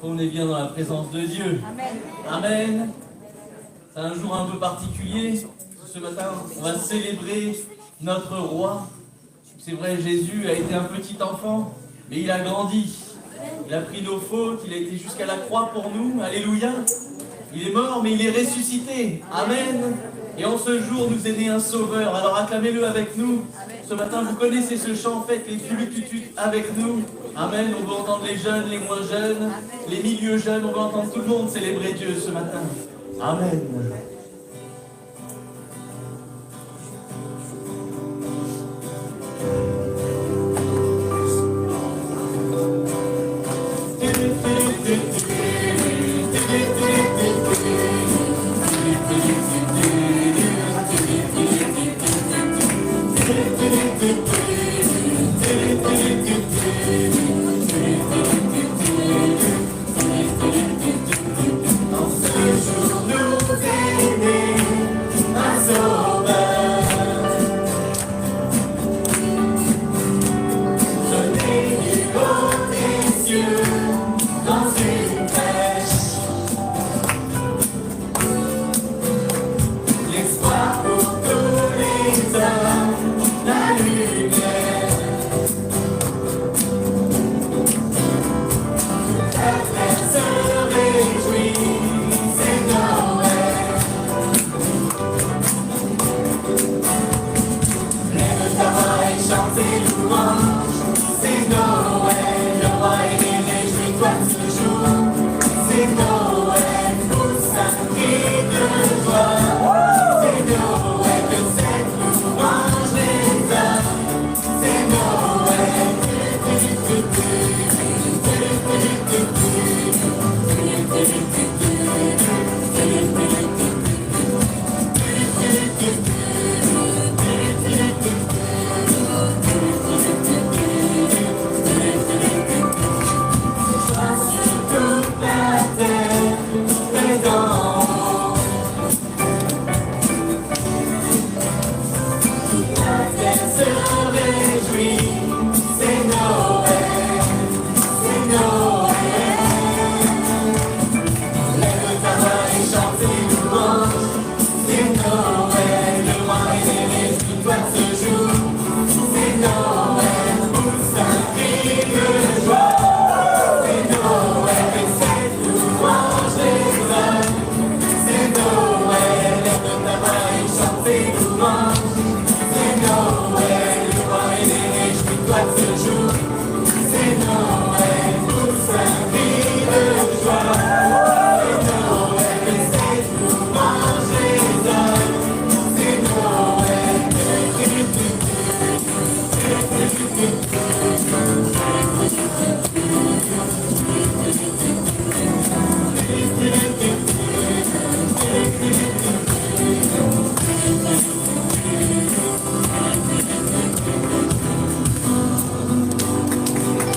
On est bien dans la présence de Dieu. Amen. Amen. C'est un jour un peu particulier. Ce matin, on va célébrer notre roi. C'est vrai, Jésus a été un petit enfant, mais il a grandi. Il a pris nos fautes, il a été jusqu'à la croix pour nous. Alléluia. Il est mort, mais il est ressuscité. Amen. Et en ce jour, nous est né un sauveur. Alors acclamez-le avec nous. Ce matin, vous connaissez ce chant, faites les tulututus avec nous. Amen. On va entendre les jeunes, les moins jeunes, les milieux jeunes. On va entendre tout le monde célébrer Dieu ce matin. Amen.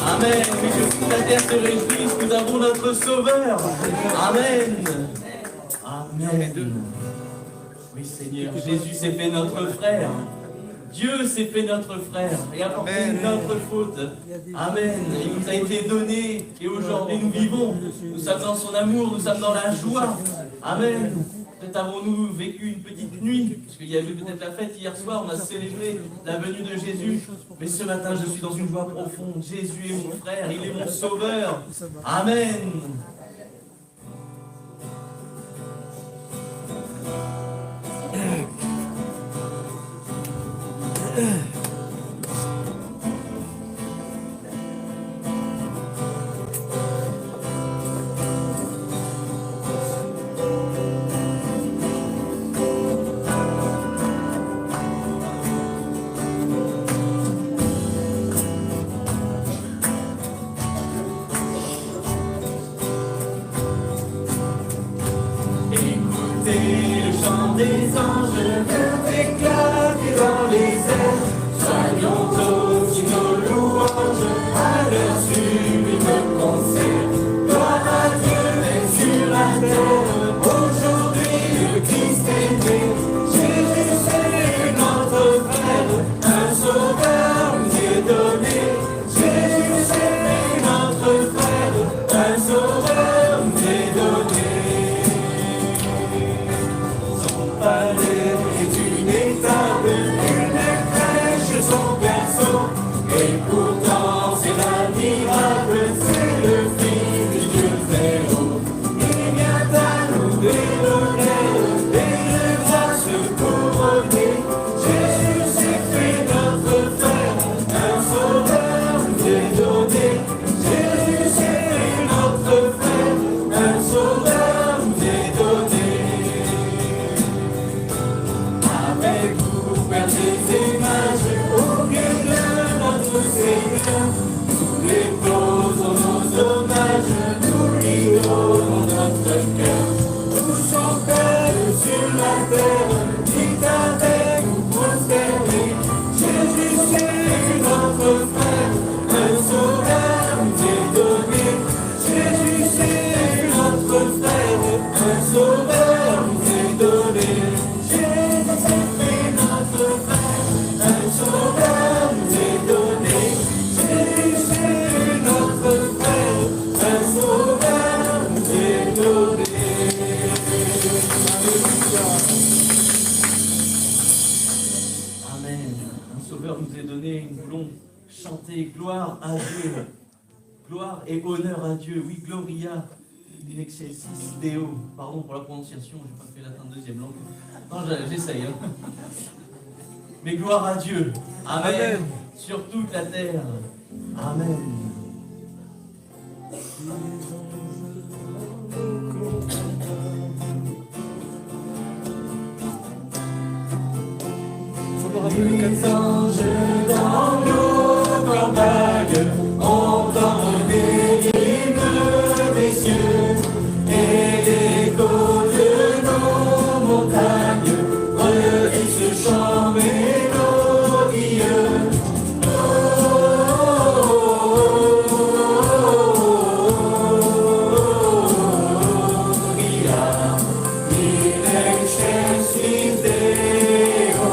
Amen. Que toute la terre se réjouisse, nous avons notre Sauveur. Amen. Amen. Oui, Seigneur, Jésus s'est fait notre frère. Dieu s'est fait notre frère et a porté notre faute. Amen. Il nous a été donné et aujourd'hui nous vivons. Nous sommes dans son amour, nous sommes dans la joie. Amen. Peut-être avons-nous vécu une petite nuit, parce qu'il y avait peut-être la fête hier soir, on a célébré la venue de Jésus. Mais ce matin, je suis dans une joie profonde. Jésus est mon frère, il est mon sauveur. Amen. Jésus, c'est notre frère, un sauveur. un sauveur nous est donné. Jésus s'est fait notre frère, un sauveur nous est donné. Jésus s'est fait notre frère, un sauveur nous est donné. Amen. Un sauveur nous est donné. Nous voulons chanter gloire à Dieu. Gloire et honneur à Dieu. Oui, Gloria in excelsis Deo. Pardon pour la prononciation, je n'ai pas fait latin deuxième langue. Non, j'essaye. Hein. Mais gloire à Dieu. Amen. Amen. Sur toute la terre. Amen. Les anges dans nos campagnes entendent des hymnes des cieux et l'écho de nos montagnes redit ce chant mélodieux. Gloria in excelsis Deo.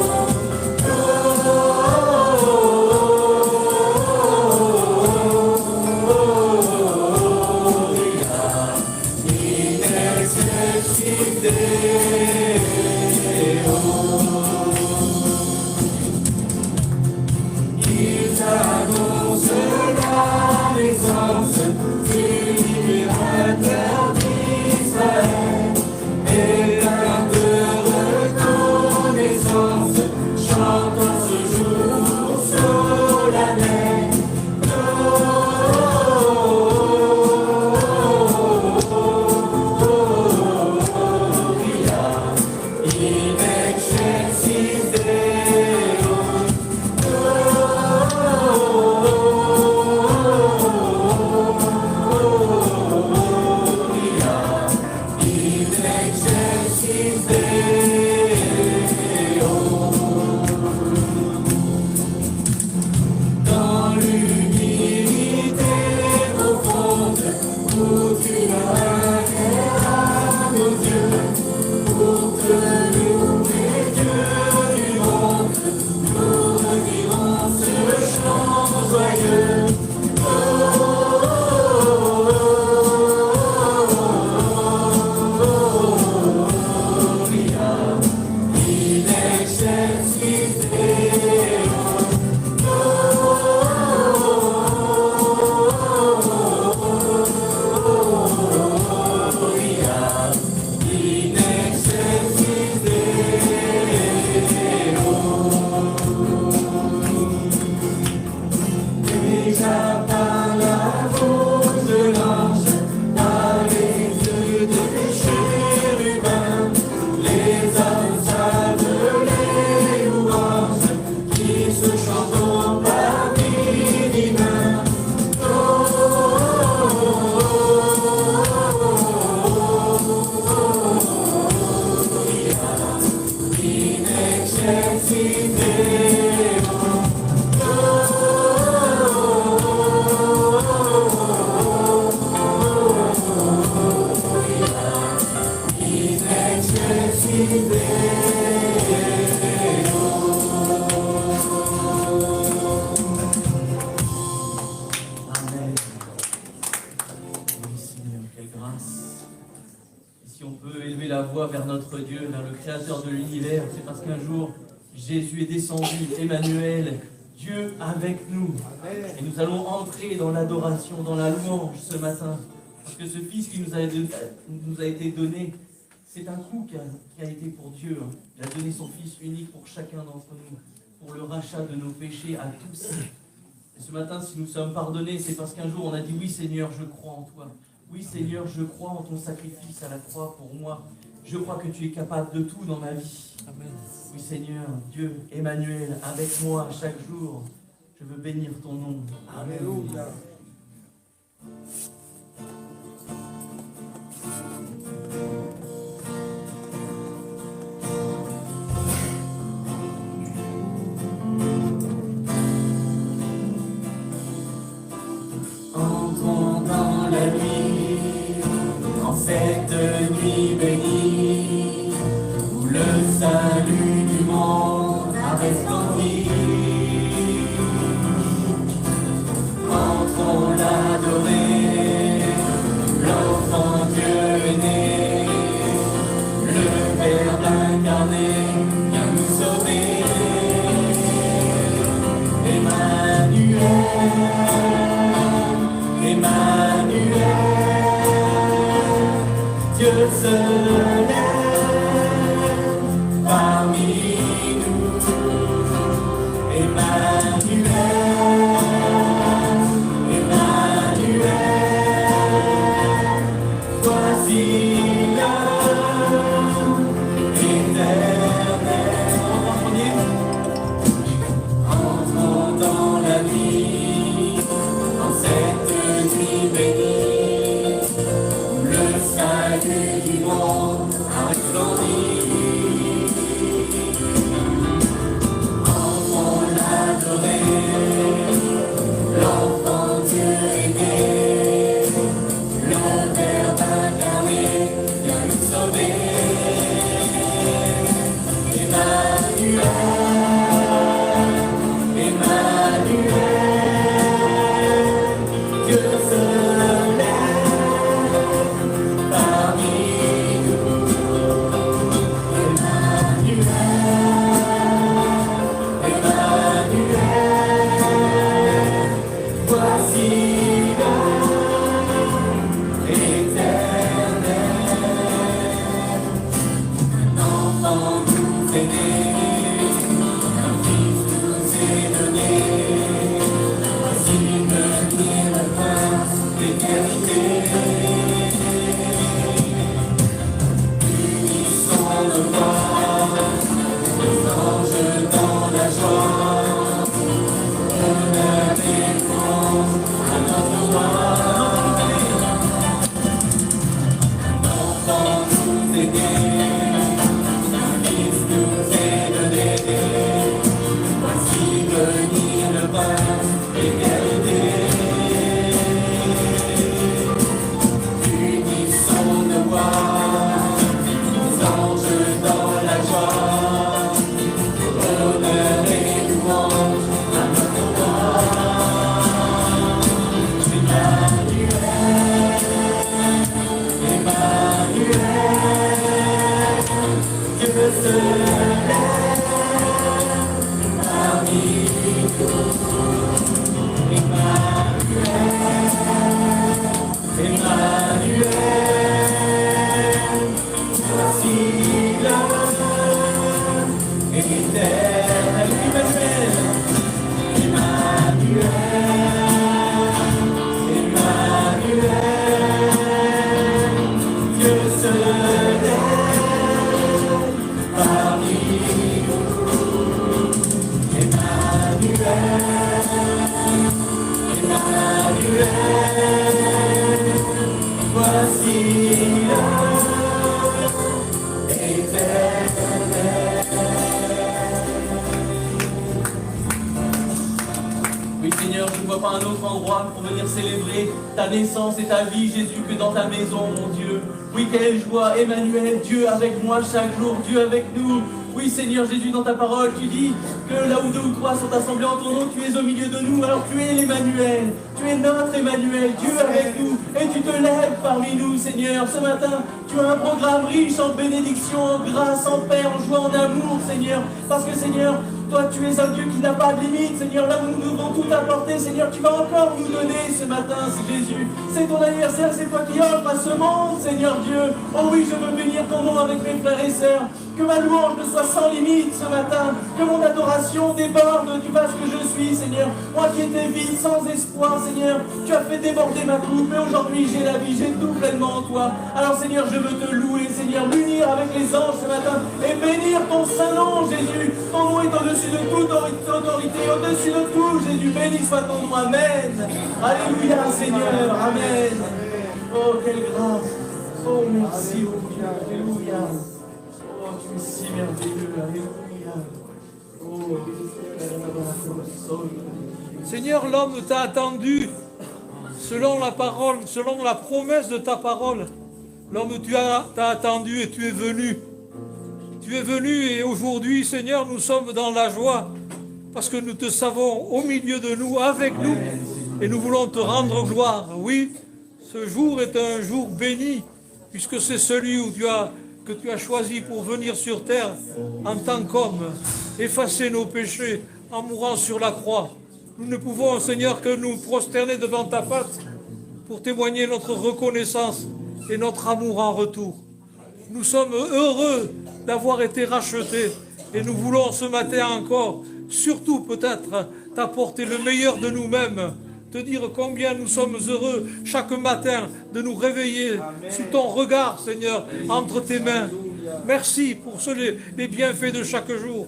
Vers notre Dieu, vers le Créateur de l'univers, c'est parce qu'un jour Jésus est descendu, Emmanuel, Dieu avec nous. Et nous allons entrer dans l'adoration, dans la louange ce matin. Parce que ce Fils qui nous a été donné, c'est un coup qui a été pour Dieu. Il a donné son Fils unique pour chacun d'entre nous, pour le rachat de nos péchés à tous. Et ce matin, si nous sommes pardonnés, c'est parce qu'un jour on a dit « Oui Seigneur, je crois en toi. Oui Seigneur, je crois en ton sacrifice à la croix pour moi. Je crois que tu es capable de tout dans ma vie. » Amen. Oui Seigneur, Dieu, Emmanuel, avec moi chaque jour. Je veux bénir ton nom. Amen. Alléluia. Entrons dans la nuit, En cette nuit bénie, où le salut du monde a resplendi, entrons l'adorer, l'enfant Dieu est né, le Verbe incarné vient nous sauver. Emmanuel, Emmanuel, Dieu se lève parmi nous. Emmanuel, Emmanuel, voici l'homme éternel. Entrons dans la nuit, en cette nuit bénie, où le salut du monde a resplendi. Entrons l'adorer, l'enfant Dieu est né, le Verbe incarné vient nous sauver. Emmanuel, Emmanuel, Dieu se lève parmi nous. Emmanuel, Emmanuel, voici l'homme éternel. Un enfant nous est né, un fils nous est donné. Voici venir le prince d'éternité. Unissons nos voix, les anges dans la joie. Honneur et louange à notre roi. Un enfant nous est né, un fils nous est donné. Voici venir le prince d'éternité. Unissons nos voix, les anges dans la joie. Honneur et louange à notre roi. Emmanuel, Emmanuel, Dieu se lève parmi nous. Emmanuel, Emmanuel, voici l'homme éternel. Emmanuel, Emmanuel, Emmanuel, Dieu se lève parmi nous. Emmanuel, Emmanuel, voici l'homme éternel. Oui Seigneur, je ne vois pas un autre endroit pour venir célébrer ta naissance et ta vie, Jésus, que dans ta maison, mon Dieu. Oui, quelle joie, Emmanuel, Dieu avec moi chaque jour, Dieu avec nous. Oui Seigneur Jésus, dans ta parole, tu dis que là où deux ou trois sont assemblés en ton nom, tu es au milieu de nous. Alors tu es l'Emmanuel, tu es notre Emmanuel, Dieu avec nous. Et tu te lèves parmi nous, Seigneur. Ce matin, tu as un programme riche en bénédiction, en grâce, en paix, en joie, en amour, Seigneur. Parce que Seigneur, toi tu es un Dieu qui n'a pas de limite, Seigneur. Là où nous devons tout apporter, Seigneur, tu vas encore nous donner ce matin, Jésus. C'est ton anniversaire, c'est toi qui offres à ce monde, Seigneur Dieu. Oh oui, je veux bénir ton nom avec mes frères et sœurs. Que ma louange ne soit sans limite ce matin. Que mon adoration déborde du vaste que je suis, Seigneur. Moi qui étais vide, sans espoir, Seigneur. Tu as fait déborder ma coupe et aujourd'hui j'ai la vie, j'ai tout pleinement en toi. Alors Seigneur, je veux te louer, Seigneur, l'unir avec les anges ce matin et bénir ton saint nom, Jésus. Ton nom est au-dessus de toute autorité, au-dessus de tout, Jésus. Béni soit ton nom, Amen. Alléluia, Seigneur, Amen. Oh, quelle grâce. Oh, merci, oh Dieu, Alléluia. Oh, tu es si merveilleux, Alléluia. Oh, Seigneur, l'homme t'a attendu selon la parole, selon la promesse de ta parole. L'homme, t'as attendu et tu es venu. Tu es venu et aujourd'hui, Seigneur, nous sommes dans la joie parce que nous te savons au milieu de nous, avec nous, et nous voulons te rendre gloire. Oui, ce jour est un jour béni puisque c'est celui que tu as choisi pour venir sur terre en tant qu'homme, effacer nos péchés en mourant sur la croix. Nous ne pouvons, Seigneur, que nous prosterner devant ta face pour témoigner notre reconnaissance et notre amour en retour. Nous sommes heureux d'avoir été rachetés et nous voulons ce matin encore, surtout peut-être, t'apporter le meilleur de nous-mêmes, te dire combien nous sommes heureux chaque matin de nous réveiller sous ton regard, Seigneur, entre tes mains. Merci pour les bienfaits de chaque jour.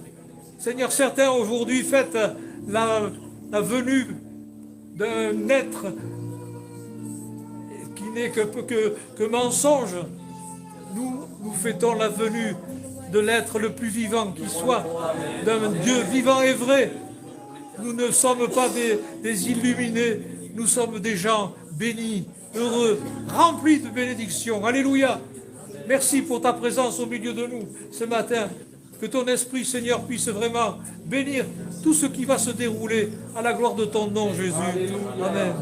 Seigneur, certains aujourd'hui fêtent la venue d'un être qui n'est que mensonge. Nous fêtons la venue de l'être le plus vivant qui soit, d'un Dieu vivant et vrai. Nous ne sommes pas des illuminés, nous sommes des gens bénis, heureux, remplis de bénédictions. Alléluia. Merci pour ta présence au milieu de nous ce matin. Que ton esprit, Seigneur, puisse vraiment bénir tout ce qui va se dérouler à la gloire de ton nom, Jésus. Amen.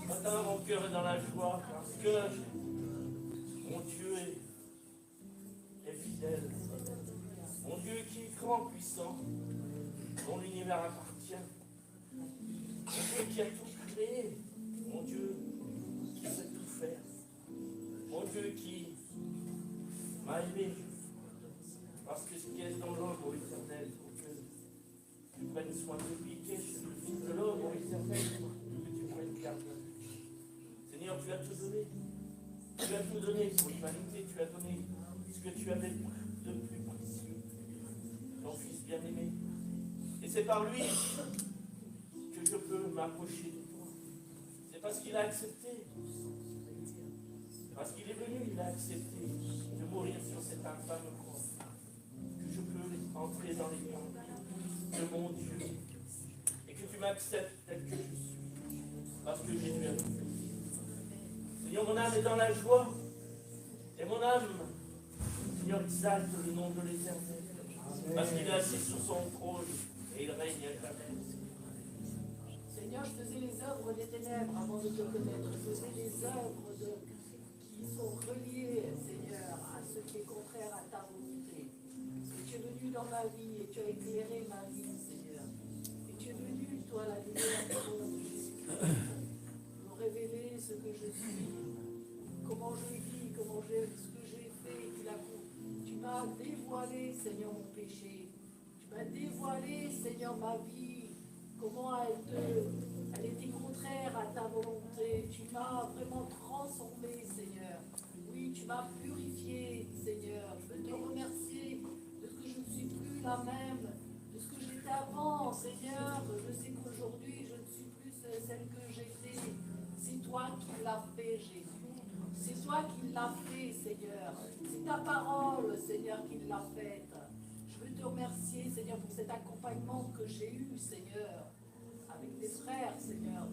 Maintenant, mon cœur est dans la joie parce que mon Dieu est fidèle. Mon Dieu qui est grand, puissant, dont l'univers appartient. Mon Dieu qui a tout créé. Mon Dieu qui sait tout faire. Mon Dieu qui m'a aimé. Parce que ce qui est dans l'homme, ô Éternel, pour que tu prennes soin de lui, qu'est-ce de l'homme, ô Éternel, pour que tu prennes garde de lui. Seigneur, tu as tout donné. Tu as tout donné pour l'humanité. Tu as donné ce que tu avais de plus précieux. Ton Fils bien-aimé. Et c'est par lui que je peux m'approcher de toi. C'est parce qu'il a accepté. Parce qu'il est venu, il a accepté de mourir sur cette infâme croix. Que je peux entrer dans les bras de mon Dieu. Et que tu m'acceptes tel que je suis. Parce que Jésus a tout fait. Seigneur, mon âme est dans la joie. Et mon âme, Seigneur, exalte le nom de l'Éternel. Parce qu'il est assis sur son trône et il règne à jamais. Seigneur, je faisais les œuvres des ténèbres avant de te connaître. Je faisais les œuvres qui sont reliées, Seigneur, à ce qui est contraire à ta volonté. Et tu es venu dans ma vie et tu as éclairé ma vie, Seigneur. Et tu es venu, toi, la lumière du monde, me révéler ce que je suis, comment je vis, ce que j'ai fait. Tu m'as dévoilé, Seigneur, mon péché. Tu m'as dévoilé, Seigneur, ma vie. Comment elle était contraire à ta volonté. Tu m'as vraiment transformé, Seigneur. Oui, tu m'as purifié, Seigneur. Je veux te remercier de ce que je ne suis plus la même, de ce que j'étais avant, Seigneur. Je sais qu'aujourd'hui, je ne suis plus celle que j'étais. C'est toi qui l'as fait, Jésus. C'est toi qui l'as fait, Seigneur. C'est ta parole, Seigneur, qui l'a faite. Je veux te remercier, Seigneur, pour cet accompagnement que j'ai eu, Seigneur, avec des frères, Seigneur.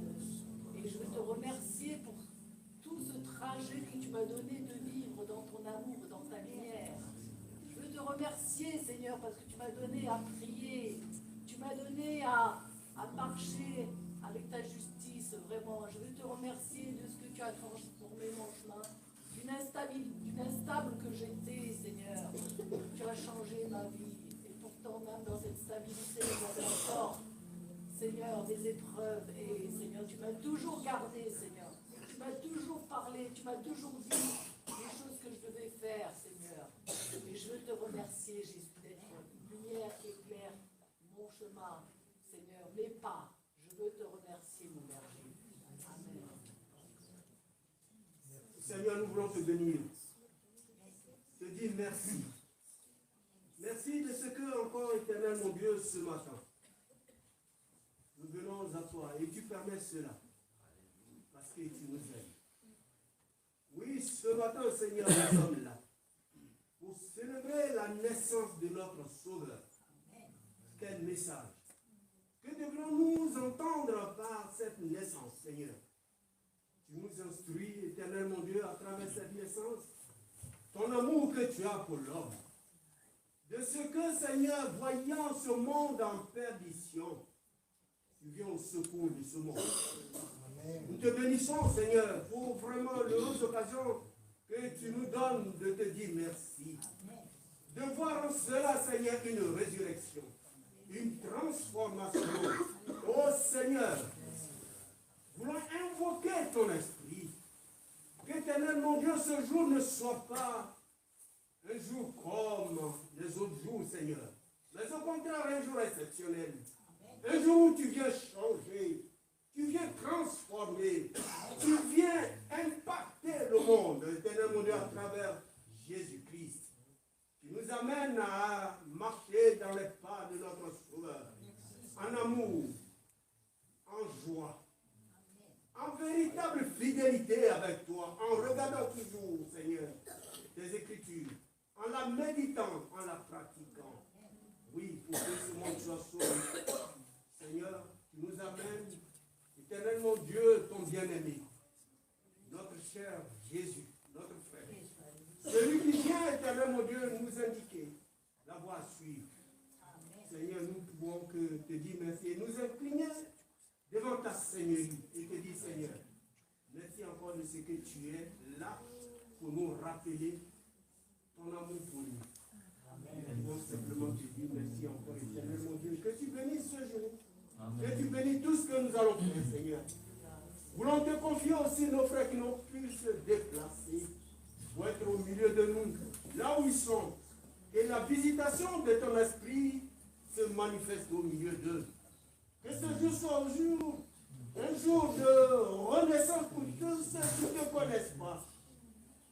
Et je veux te remercier pour tout ce trajet que tu m'as donné de vivre dans ton amour, dans ta lumière. Je veux te remercier, Seigneur, parce que tu m'as donné à prier. Tu m'as donné à marcher avec ta justice, vraiment. Je veux te remercier de ce que tu as transformé mon chemin. D'une instable que j'étais, Seigneur. Tu as changé ma vie. Et pourtant, même dans cette stabilité, j'avais encore, Seigneur, des épreuves. Et Seigneur, tu m'as toujours gardé, Seigneur. Tu m'as toujours parlé, tu m'as toujours dit les choses que je devais faire, Seigneur. Et je veux te remercier, Jésus, d'être une lumière qui éclaire mon chemin, Seigneur, mes pas. Je veux te remercier, mon berger. Amen. Seigneur, nous voulons te bénir. Te dire merci. Merci de ce que, encore éternel, mon Dieu, ce matin, nous venons à toi et tu permets cela. Parce que tu nous aimes. Oui, ce matin, Seigneur, nous sommes là pour célébrer la naissance de notre Sauveur. Quel message! Que devrons-nous entendre par cette naissance, Seigneur? Tu nous instruis, éternel mon Dieu, à travers cette naissance, ton amour que tu as pour l'homme. De ce que, Seigneur, voyant ce monde en perdition, tu viens au secours de ce monde. Nous te bénissons, Seigneur, pour vraiment l'heureuse occasion que tu nous donnes de te dire merci. De voir en cela, Seigneur, une résurrection, une transformation. Oh Seigneur, voulons invoquer ton esprit. Qu'éternel mon Dieu, ce jour ne soit pas un jour comme les autres jours, Seigneur, mais au contraire un jour exceptionnel. Un jour où tu viens changer, tu viens transformer, tu viens impacter le monde, éternel mon Dieu, à travers Jésus-Christ, qui nous amène à marcher dans les pas de notre Sauveur, en amour, en joie, en véritable fidélité avec toi, en regardant toujours, Seigneur, tes Écritures, en la méditant, en la pratiquant. Oui, pour que ce monde soit sauvé. Seigneur, tu nous amènes, éternel mon Dieu, ton bien-aimé, notre cher Jésus, notre frère. Celui qui vient, éternel mon Dieu, nous indiquer la voie à suivre. Seigneur, nous ne pouvons que te dire merci et nous incliner devant ta Seigneurie et te dire, Seigneur, merci encore de ce que tu es là pour nous rappeler ton amour pour nous. Nous pouvons simplement te dire merci encore, éternel mon Dieu, que tu bénisses ce jour. Amen. Que tu bénis tout ce que nous allons faire, Seigneur. Voulons te confier aussi nos frères qui n'ont pu se déplacer pour être au milieu de nous, là où ils sont. Et la visitation de ton esprit se manifeste au milieu d'eux. Que ce jour soit un jour de renaissance pour tous ceux qui ne te connaissent pas.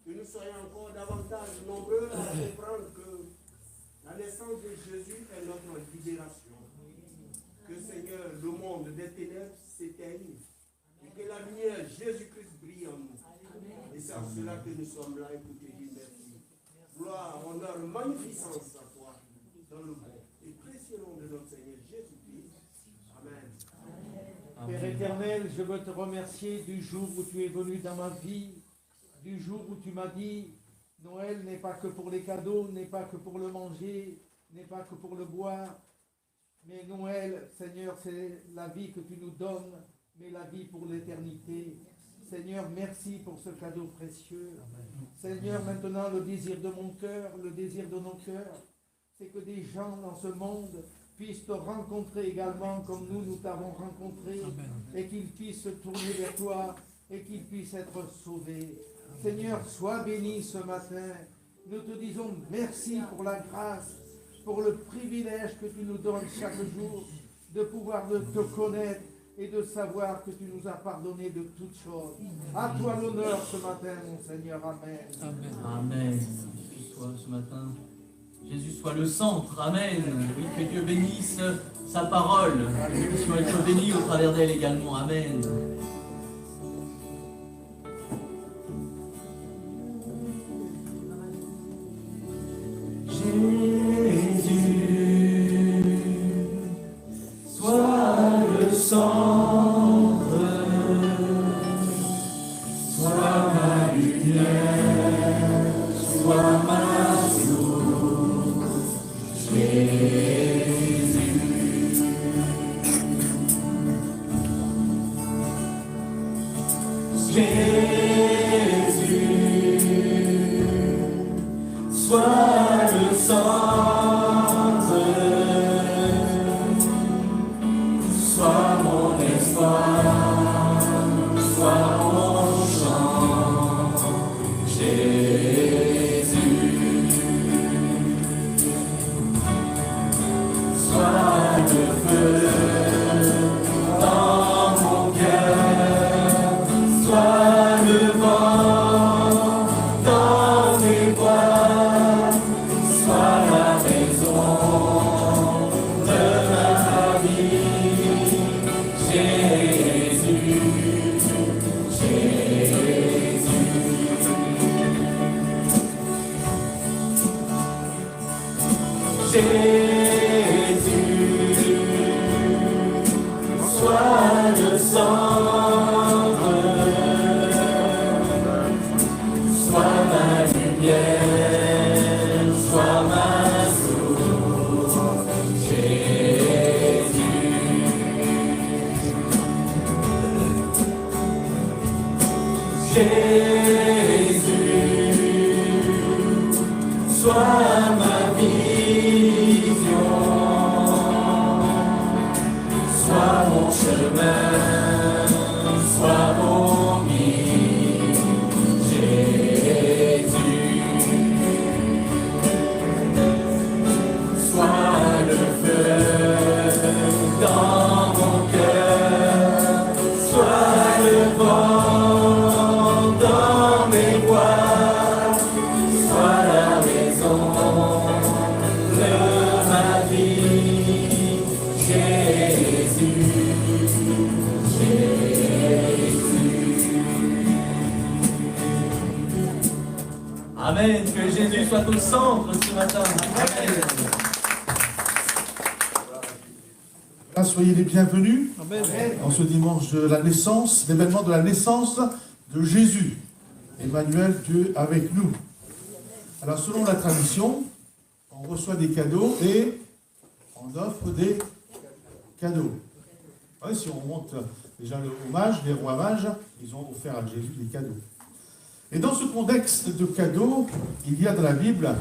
Que nous soyons encore davantage nombreux à comprendre que la naissance de Jésus est notre libération. Que Seigneur, le monde des ténèbres s'éteigne et que la lumière Jésus-Christ brille en nous. Et c'est en cela que nous sommes là et pour te dire merci. Gloire, honneur, magnificence à toi dans le bon et précieux nom de notre Seigneur Jésus-Christ. Amen. Père éternel, je veux te remercier du jour où tu es venu dans ma vie, du jour où tu m'as dit Noël n'est pas que pour les cadeaux, n'est pas que pour le manger, n'est pas que pour le boire. Mais Noël, Seigneur, c'est la vie que tu nous donnes, mais la vie pour l'éternité. Seigneur, merci pour ce cadeau précieux. Seigneur, maintenant, le désir de mon cœur, le désir de nos cœurs, c'est que des gens dans ce monde puissent te rencontrer également comme nous t'avons rencontré, et qu'ils puissent se tourner vers toi, et qu'ils puissent être sauvés. Seigneur, sois béni ce matin. Nous te disons merci pour la grâce, pour le privilège que tu nous donnes chaque jour de pouvoir te connaître et de savoir que tu nous as pardonné de toutes choses. À toi l'honneur ce matin, mon Seigneur. Amen. Amen. Amen. Que soit ce matin, Jésus soit le centre. Amen. Oui, que Dieu bénisse sa parole. Que soit être béni au travers d'elle également. Amen. Sois ma lumière, sois ma source. Sois le centre, sois mon espoir, sois mon chant, Jésus. Sois le feu dans mon cœur, sois le vent dans mes voies, sois la raison de ma vie, Jésus, Jésus. Jésus, sois le centre, sois ma lumière, sois ma source, Jésus. Jésus, sois ma vision, sois mon chemin, sois mon guide, Jésus. Sois le feu dans mon cœur, sois le vent dans mes voies, sois la raison de ma vie, Jésus, Jésus. Amen, que Jésus soit au centre ce matin. Amen. Là, soyez les bienvenus Amen. en ce dimanche de la naissance, l'événement de la naissance de Jésus. Emmanuel, Dieu avec nous. Alors, selon la tradition, on reçoit des cadeaux et on offre des cadeaux. Ouais, si on remonte déjà le hommage, les rois mages, ils ont offert à Jésus des cadeaux. Et dans ce contexte de cadeaux, il y a dans la Bible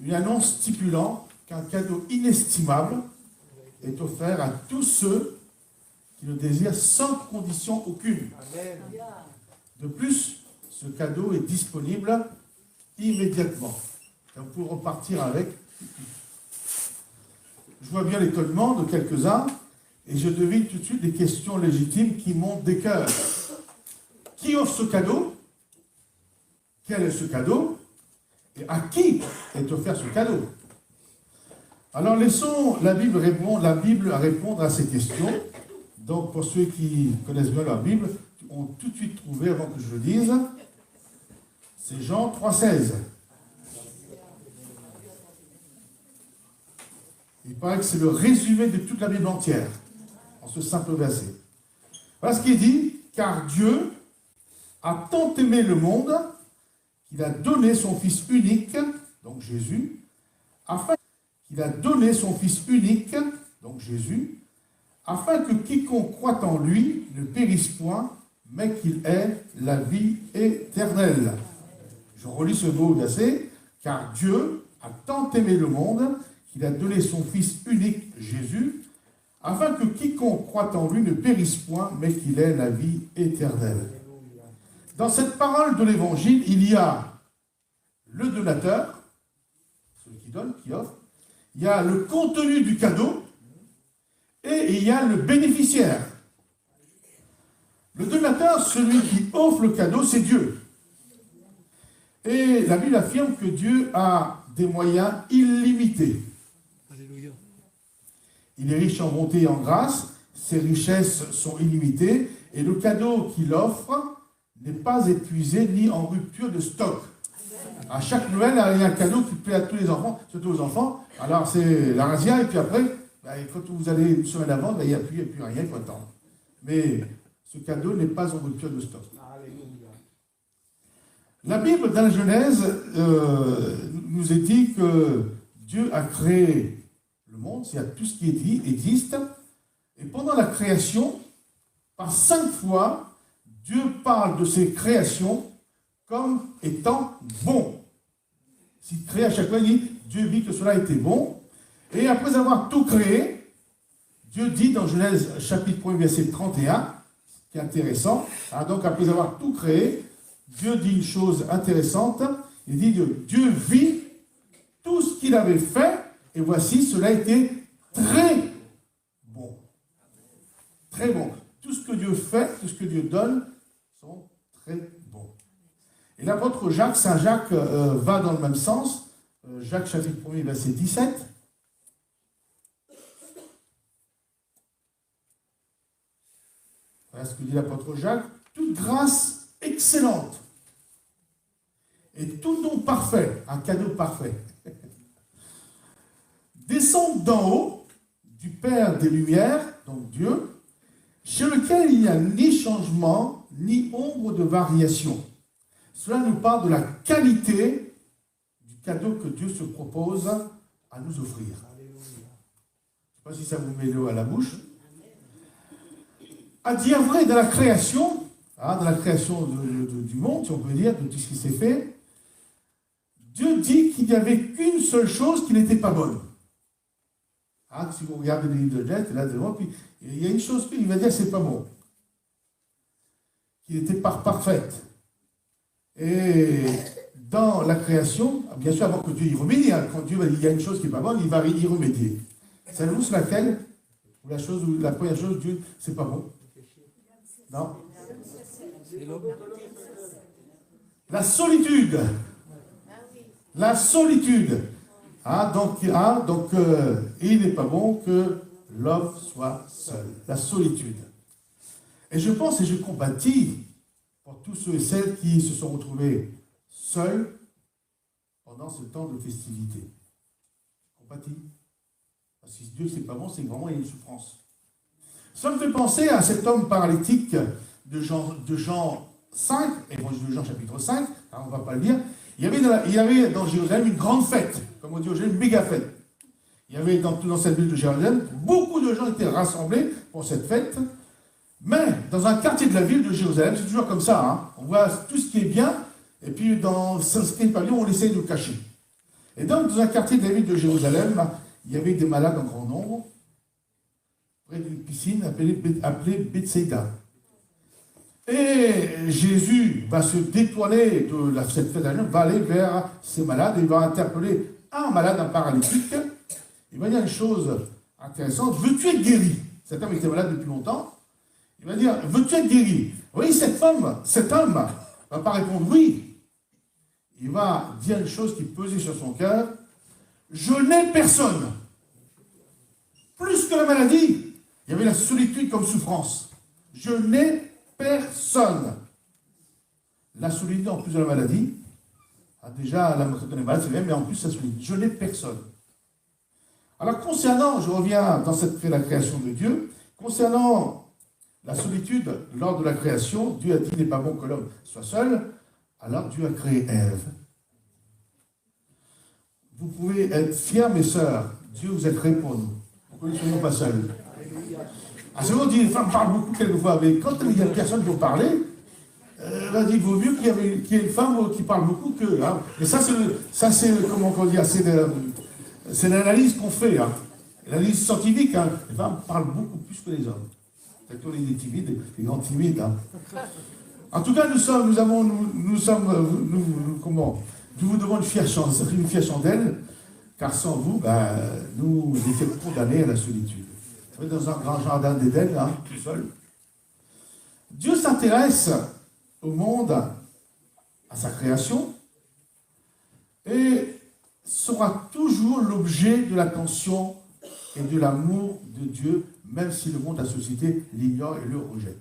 une annonce stipulant qu'un cadeau inestimable est offert à tous ceux qui le désirent sans condition aucune. Amen. De plus, ce cadeau est disponible immédiatement. Donc, pour repartir avec. Je vois bien l'étonnement de quelques-uns et je devine tout de suite des questions légitimes qui montent des cœurs. Qui offre ce cadeau? Quel est ce cadeau? Et à qui est offert ce cadeau? Alors laissons la Bible répondre à ces questions. Donc pour ceux qui connaissent bien la Bible, ont tout de suite trouvé avant que je le dise. C'est Jean 3,16. Il paraît que c'est le résumé de toute la Bible entière, en ce simple verset. Voilà ce qui est dit, car Dieu a tant aimé le monde qu'il a donné son Fils unique, donc Jésus, afin que quiconque croit en lui ne périsse point, mais qu'il ait la vie éternelle. Je relis ce beau verset, car Dieu a tant aimé le monde qu'il a donné son Fils unique, Jésus, afin que quiconque croit en lui ne périsse point, mais qu'il ait la vie éternelle. Dans cette parole de l'Évangile, il y a le donateur, celui qui donne, qui offre, il y a le contenu du cadeau, et il y a le bénéficiaire. Le donateur, celui qui offre le cadeau, c'est Dieu. Et la Bible affirme que Dieu a des moyens illimités. Alléluia. Il est riche en bonté et en grâce, ses richesses sont illimitées, et le cadeau qu'il offre n'est pas épuisé ni en rupture de stock. À chaque Noël, il y a un cadeau qui plaît à tous les enfants, surtout aux enfants. Alors c'est la razzia, et puis après, quand vous allez une semaine avant, il n'y a plus rien, il faut attendre. Mais ce cadeau n'est pas en rupture de stock. Alléluia. La Bible, dans la Genèse, nous est dit que Dieu a créé le monde, c'est-à-dire tout ce qui existe. Et pendant la création, par 5 fois, Dieu parle de ses créations comme étant bon. S'il crée à chaque fois, il dit, Dieu vit que cela était bon. Et après avoir tout créé, Dieu dit dans Genèse chapitre 1, verset 31, qui est intéressant, donc après avoir tout créé, Dieu dit une chose intéressante, il dit que Dieu vit tout ce qu'il avait fait, et voici, cela était très bon. Très bon. Tout ce que Dieu fait, tout ce que Dieu donne, sont très bons. Et l'apôtre Jacques, Saint Jacques, va dans le même sens. Jacques chapitre 1, verset 17. Voilà ce que dit l'apôtre Jacques. Toute grâce excellente et tout don parfait, un cadeau parfait, descendent d'en haut, du Père des Lumières, donc Dieu, chez lequel il n'y a ni changement, ni ombre de variation. Cela nous parle de la qualité du cadeau que Dieu se propose à nous offrir. Je ne sais pas si ça vous met l'eau à la bouche. À dire vrai, dans la création du monde, si on peut dire, de tout ce qui s'est fait, Dieu dit qu'il n'y avait qu'une seule chose qui n'était pas bonne. Si vous regardez le livre de Genèse, là devant, puis il y a une chose qu'il va dire, c'est pas bon. Qui n'était pas parfaite. Et dans la création, bien sûr, avant que Dieu y remédie, quand Dieu va dire qu'il y a une chose qui n'est pas bonne, il va y remédier. Savez-vous sur laquelle? La première chose, Dieu, c'est pas bon. Non? La solitude. La solitude. Il n'est pas bon que l'homme soit seul. La solitude. Et je pense et je compatis pour tous ceux et celles qui se sont retrouvés seuls pendant ce temps de festivité. Compatis. Parce que si Dieu c'est pas bon, c'est que vraiment il y a une souffrance. Ça me fait penser à cet homme paralytique de Jean 5, évangile de Jean chapitre 5, on ne va pas le lire. Il y avait dans Jérusalem une grande fête, comme on dit aujourd'hui, une méga fête. Il y avait dans cette ville de Jérusalem, beaucoup de gens étaient rassemblés pour cette fête, mais dans un quartier de la ville de Jérusalem, c'est toujours comme ça, on voit tout ce qui est bien, et puis dans ce qui n'est pas bien, on essaie de le cacher. Et donc, dans un quartier de la ville de Jérusalem, il y avait des malades en grand nombre, près d'une piscine appelée Bethsaïda. Et Jésus va se détourner de cette fête d'Année, va aller vers ces malades, et il va interpeller un malade, un paralytique. Il va dire une chose intéressante, veux-tu être guéri? Cet homme était malade depuis longtemps. Il va dire, veux-tu être guéri? Oui, cet homme ne va pas répondre oui. Il va dire une chose qui pesait sur son cœur, je n'ai personne. Plus que la maladie, il y avait la solitude comme souffrance. Je n'ai personne. La solitude en plus de la maladie, déjà la maladie c'est même, mais en plus la solitude. Je n'ai personne. Alors concernant, je reviens dans la création de Dieu, concernant la solitude lors de la création, Dieu a dit il n'est pas bon que l'homme soit seul, alors Dieu a créé Ève. Vous pouvez être fiers, mes sœurs, Dieu vous a créé pour nous, pour que nous ne soyons pas seuls. C'est vrai, on dit les femmes parlent beaucoup quelquefois, mais quand il y a personne pour parler, on dit il vaut mieux qu'il y ait une femme qui parle beaucoup que. Et ça, c'est comment on dit, c'est l'analyse qu'on fait, l'analyse scientifique. Les femmes parlent beaucoup plus que les hommes. Plutôt les timides, les grands timides. En tout cas, nous vous devons une fière chandelle, car sans vous, nous étions condamnés à la solitude. Dans un grand jardin d'Éden, tout seul. Dieu s'intéresse au monde, à sa création, et sera toujours l'objet de l'attention et de l'amour de Dieu, même si le monde, la société l'ignore et le rejette.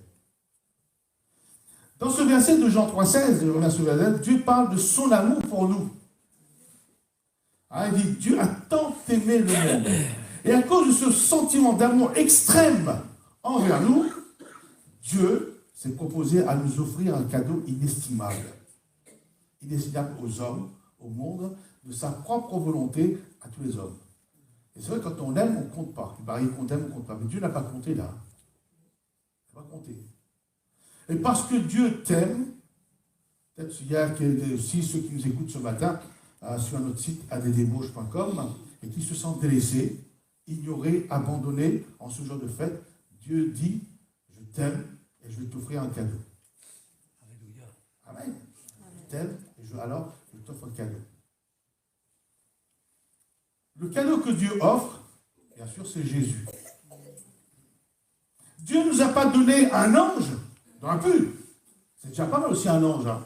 Dans ce verset de Jean 3,16, Dieu parle de son amour pour nous. Il dit, Dieu a tant aimé le monde. Et à cause de ce sentiment d'amour extrême envers nous, Dieu s'est proposé à nous offrir un cadeau inestimable. Inestimable aux hommes, au monde, de sa propre volonté, à tous les hommes. Et c'est vrai, quand on aime, on ne compte pas. Il paraît qu'on aime, on ne compte pas. Mais Dieu n'a pas compté là. Il n'a pas compté. Et parce que Dieu t'aime, peut-être il y a aussi ceux qui nous écoutent ce matin sur notre site addébauche.com et qui se sentent délaissés, ignorés, abandonnés en ce jour de fête. Dieu dit, je t'aime et je vais t'offrir un cadeau. Alléluia. Amen. Je t'aime et alors je t'offre un cadeau. Le cadeau que Dieu offre, bien sûr, c'est Jésus. Dieu ne nous a pas donné un ange, dans un peu. C'est déjà pas mal aussi un ange. Hein.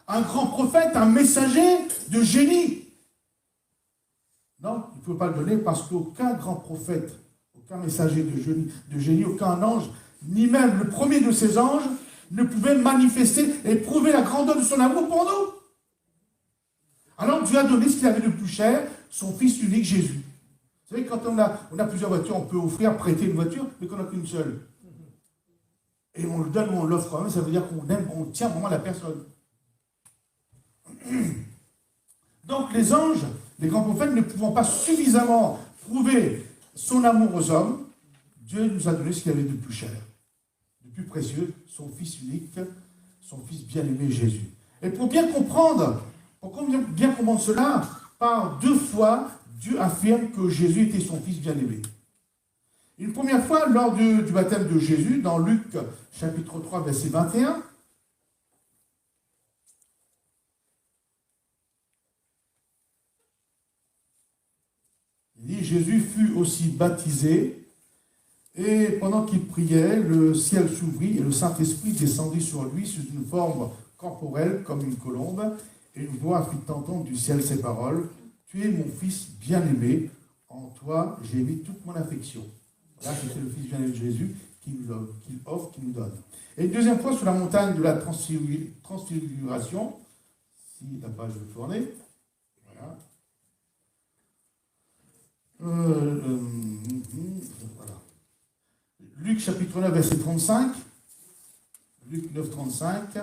Un grand prophète, un messager de génie. Non, il ne peut pas le donner parce qu'aucun grand prophète, aucun messager de génie, aucun ange, ni même le premier de ces anges, ne pouvait manifester et prouver la grandeur de son amour pour nous. Alors Dieu a donné ce qu'il avait de plus cher, son Fils unique Jésus. Vous savez, quand on a plusieurs voitures, on peut offrir, prêter une voiture, mais qu'on n'a qu'une seule. Et on le donne ou on l'offre, ça veut dire qu'on aime, on tient vraiment la personne. Donc les anges, les grands prophètes, ne pouvant pas suffisamment prouver son amour aux hommes, Dieu nous a donné ce qu'il avait de plus cher, de plus précieux, son Fils unique, son Fils bien-aimé Jésus. Et pour bien comprendre cela, par 2 fois, Dieu affirme que Jésus était son Fils bien-aimé. Une première fois, lors du baptême de Jésus, dans Luc chapitre 3, verset 21, il dit, Jésus fut aussi baptisé, et pendant qu'il priait, le ciel s'ouvrit, et le Saint-Esprit descendit sur lui sous une forme corporelle, comme une colombe, et une voix fit entendre du ciel ces paroles, « Tu es mon Fils bien-aimé, en toi j'ai mis toute mon affection. » Là, c'était le Fils bien-aimé de Jésus qu'il offre, qu'il nous donne. Et une deuxième fois, sur la montagne de la transfiguration, si la page veut tourner, voilà. Voilà. Luc chapitre 9, verset 35, Luc 9, 35,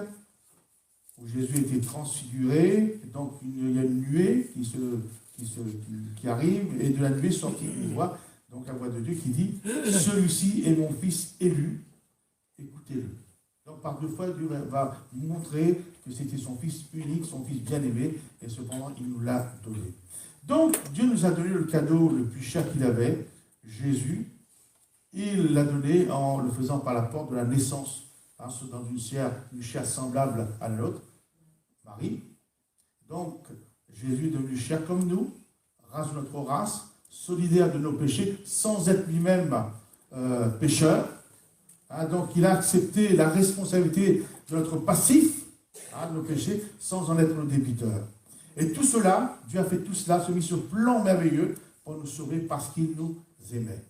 où Jésus était transfiguré, donc il y a une nuée qui arrive, et de la nuée sortit une voix, donc la voix de Dieu qui dit, celui-ci est mon Fils élu, écoutez-le. Donc par 2 fois, Dieu va montrer que c'était son Fils unique, son Fils bien-aimé, et cependant il nous l'a donné. Donc Dieu nous a donné le cadeau le plus cher qu'il avait, Jésus. Il l'a donné en le faisant par la porte de la naissance, dans une chair semblable à la nôtre, Marie. Donc Jésus est devenu chair comme nous, race de notre race, solidaire de nos péchés, sans être lui-même pécheur. Donc il a accepté la responsabilité de notre passif, de nos péchés, sans en être le débiteur. Et tout cela, Dieu a fait tout cela, se mit ce plan merveilleux pour nous sauver parce qu'il nous aimait.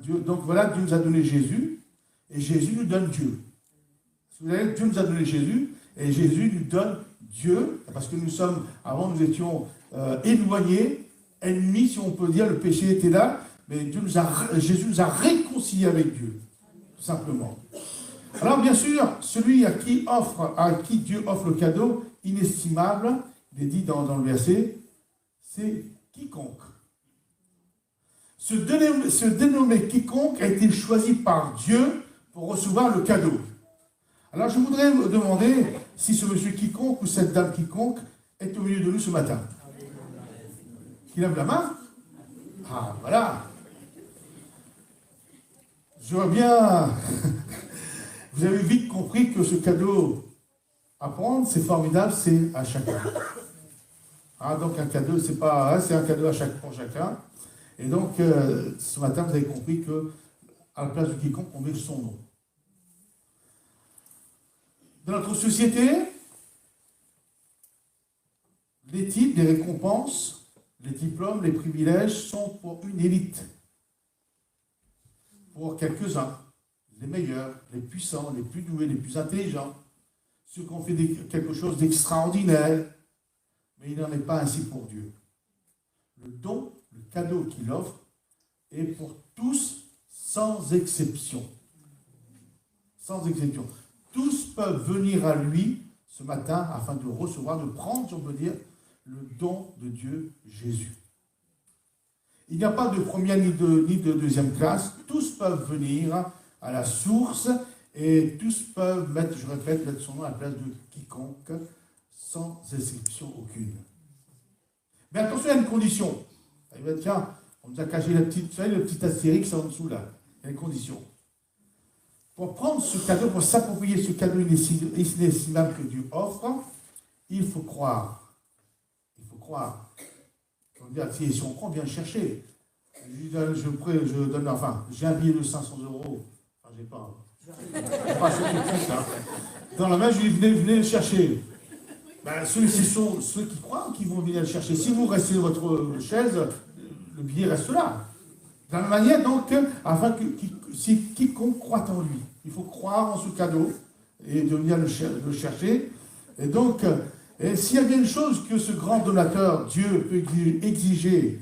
Donc voilà, Dieu nous a donné Jésus, et Jésus nous donne Dieu. Vous savez, Dieu nous a donné Jésus, et Jésus nous donne Dieu, parce que avant nous étions éloignés, ennemis, si on peut dire, le péché était là, mais Jésus nous a réconciliés avec Dieu, tout simplement. Alors bien sûr, celui à qui Dieu offre le cadeau inestimable, il est dit dans le verset, c'est quiconque. Ce dénommé quiconque a été choisi par Dieu pour recevoir le cadeau. Alors je voudrais me demander si ce monsieur quiconque ou cette dame quiconque est au milieu de nous ce matin. Qui lève la main? Ah, voilà. Je vois bien. Vous avez vite compris que ce cadeau à prendre, c'est formidable, c'est à chacun. Donc un cadeau, c'est un cadeau pour chacun. Et donc, ce matin, vous avez compris que à la place de quiconque, on met son nom. Dans notre société, les titres, les récompenses, les diplômes, les privilèges sont pour une élite. Pour quelques-uns, les meilleurs, les puissants, les plus doués, les plus intelligents, ceux qui ont fait quelque chose d'extraordinaire. Mais il n'en est pas ainsi pour Dieu. Le don, le cadeau qu'il offre, est pour tous sans exception. Sans exception. Tous peuvent venir à lui ce matin afin de recevoir, de prendre, si on peut dire, le don de Dieu, Jésus. Il n'y a pas de première ni de deuxième classe. Tous peuvent venir à la source et tous peuvent mettre, je répète, mettre son nom à la place de quiconque, sans exception aucune. Mais attention, il y a une condition. Tiens, on nous a caché le petit astérix en dessous là. Il y a une condition. Pour prendre ce cadeau, pour s'approprier ce cadeau inestimable que Dieu offre, il faut croire. Il faut croire. On dit, si on croit, on vient le chercher. J'ai un billet de 500 euros. Enfin, j'ai pas. Dans la main, je lui dis, venez le chercher. Ben, ce sont ceux qui croient qui vont venir le chercher. Si vous restez dans votre chaise, le billet reste là. De la même manière, donc, afin que si quiconque croit en lui, il faut croire en ce cadeau et de venir le chercher. Et donc, s'il y a bien une chose que ce grand donateur, Dieu, peut exiger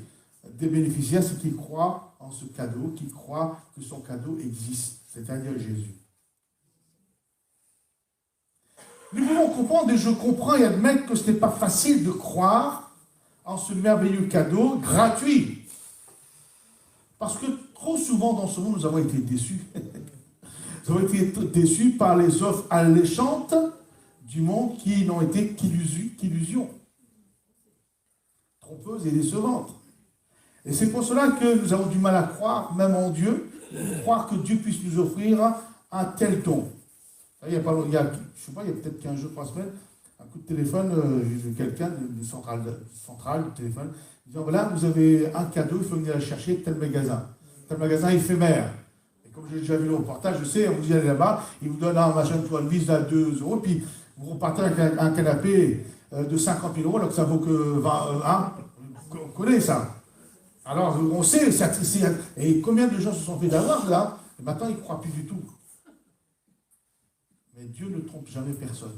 des bénéficiaires, c'est qu'ils croient en ce cadeau, qu'ils croient que son cadeau existe, c'est-à-dire Jésus. Nous pouvons comprendre, et je comprends et admettre que ce n'est pas facile de croire en ce merveilleux cadeau gratuit. Parce que trop souvent dans ce monde, nous avons été déçus. Nous avons été déçus par les offres alléchantes du monde qui n'ont été qu'illusions. Trompeuses et décevantes. Et c'est pour cela que nous avons du mal à croire, même en Dieu, croire que Dieu puisse nous offrir un tel don. Il y a peut-être 15 jours, 3 semaines, un coup de téléphone, j'ai vu quelqu'un de centrale de téléphone, disant voilà, vous avez un cadeau, il faut venir le chercher, tel magasin éphémère. Et comme j'ai déjà vu le reportage, je sais, vous y allez là-bas, il vous donne un machin de toile-vis à 2 euros, puis vous repartez avec un canapé de 50 000 euros, alors que ça vaut que 20, on connaît ça. Alors, on sait, et combien de gens se sont fait d'avoir là, et maintenant ils ne croient plus du tout. Mais Dieu ne trompe jamais personne.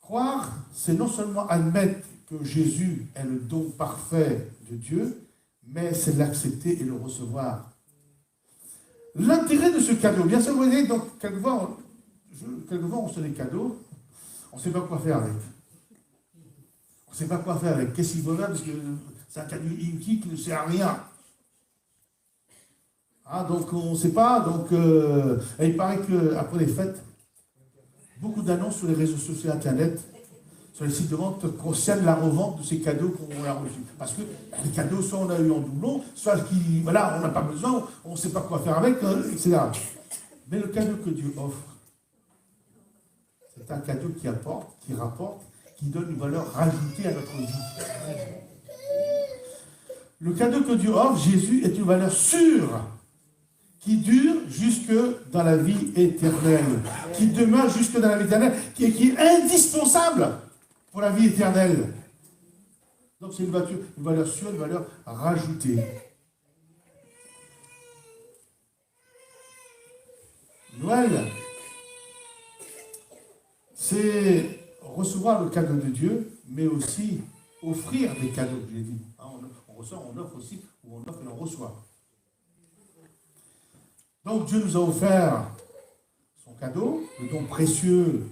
Croire, c'est non seulement admettre que Jésus est le don parfait de Dieu, mais c'est l'accepter et le recevoir. L'intérêt de ce cadeau, bien sûr, vous voyez, donc, quelquefois, on se fait des cadeaux, on ne sait pas quoi faire avec. On ne sait pas quoi faire avec. Qu'est-ce qu'il faut faire, parce que c'est un cadeau inutile qui ne sert à rien. Ah, donc on ne sait pas, donc et il paraît qu'après les fêtes, beaucoup d'annonces sur les réseaux sociaux Internet, sur les sites de vente, concernent la revente de ces cadeaux qu'on a reçus. Parce que les cadeaux, soit on a eu en doublon, soit on n'a pas besoin, on ne sait pas quoi faire avec, etc. Mais le cadeau que Dieu offre, c'est un cadeau qui apporte, qui rapporte, qui donne une valeur rajoutée à notre vie. Le cadeau que Dieu offre, Jésus, est une valeur sûre, qui dure jusque dans la vie éternelle, qui demeure jusque dans la vie éternelle, qui est indispensable pour la vie éternelle. Donc c'est une valeur sûre, une valeur rajoutée. Noël, c'est recevoir le cadeau de Dieu, mais aussi offrir des cadeaux, j'ai dit. On reçoit, on offre aussi, ou on offre et on reçoit. Donc Dieu nous a offert son cadeau, le don précieux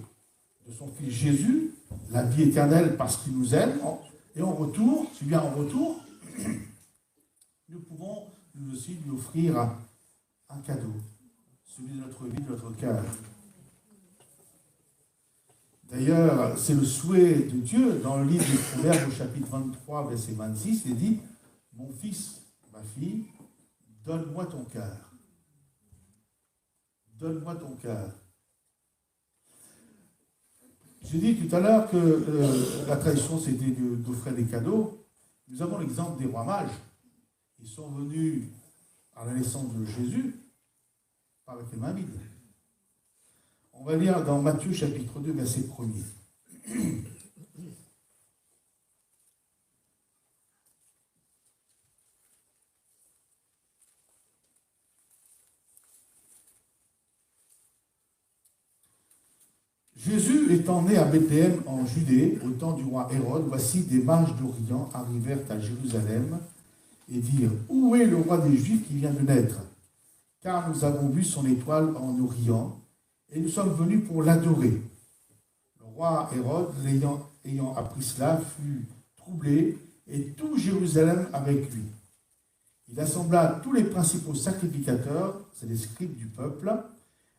de son Fils Jésus, la vie éternelle parce qu'il nous aime, et en retour, nous pouvons nous aussi lui offrir un cadeau, celui de notre vie, de notre cœur. D'ailleurs, c'est le souhait de Dieu dans le livre des Proverbes au chapitre 23, verset 26, il dit « Mon fils, ma fille, donne-moi ton cœur. Donne-moi ton cœur. » J'ai dit tout à l'heure que la tradition, c'était d'offrir des cadeaux. Nous avons l'exemple des rois mages. Ils sont venus à la naissance de Jésus avec les mains vides. On va lire dans Matthieu chapitre 2, verset 1er. Jésus étant né à Bethléem en Judée, au temps du roi Hérode, voici des mages d'Orient arrivèrent à Jérusalem et dirent « Où est le roi des Juifs qui vient de naître? Car nous avons vu son étoile en Orient et nous sommes venus pour l'adorer. » Le roi Hérode, ayant appris cela, fut troublé, et tout Jérusalem avec lui. Il assembla tous les principaux sacrificateurs, c'est les scribes du peuple,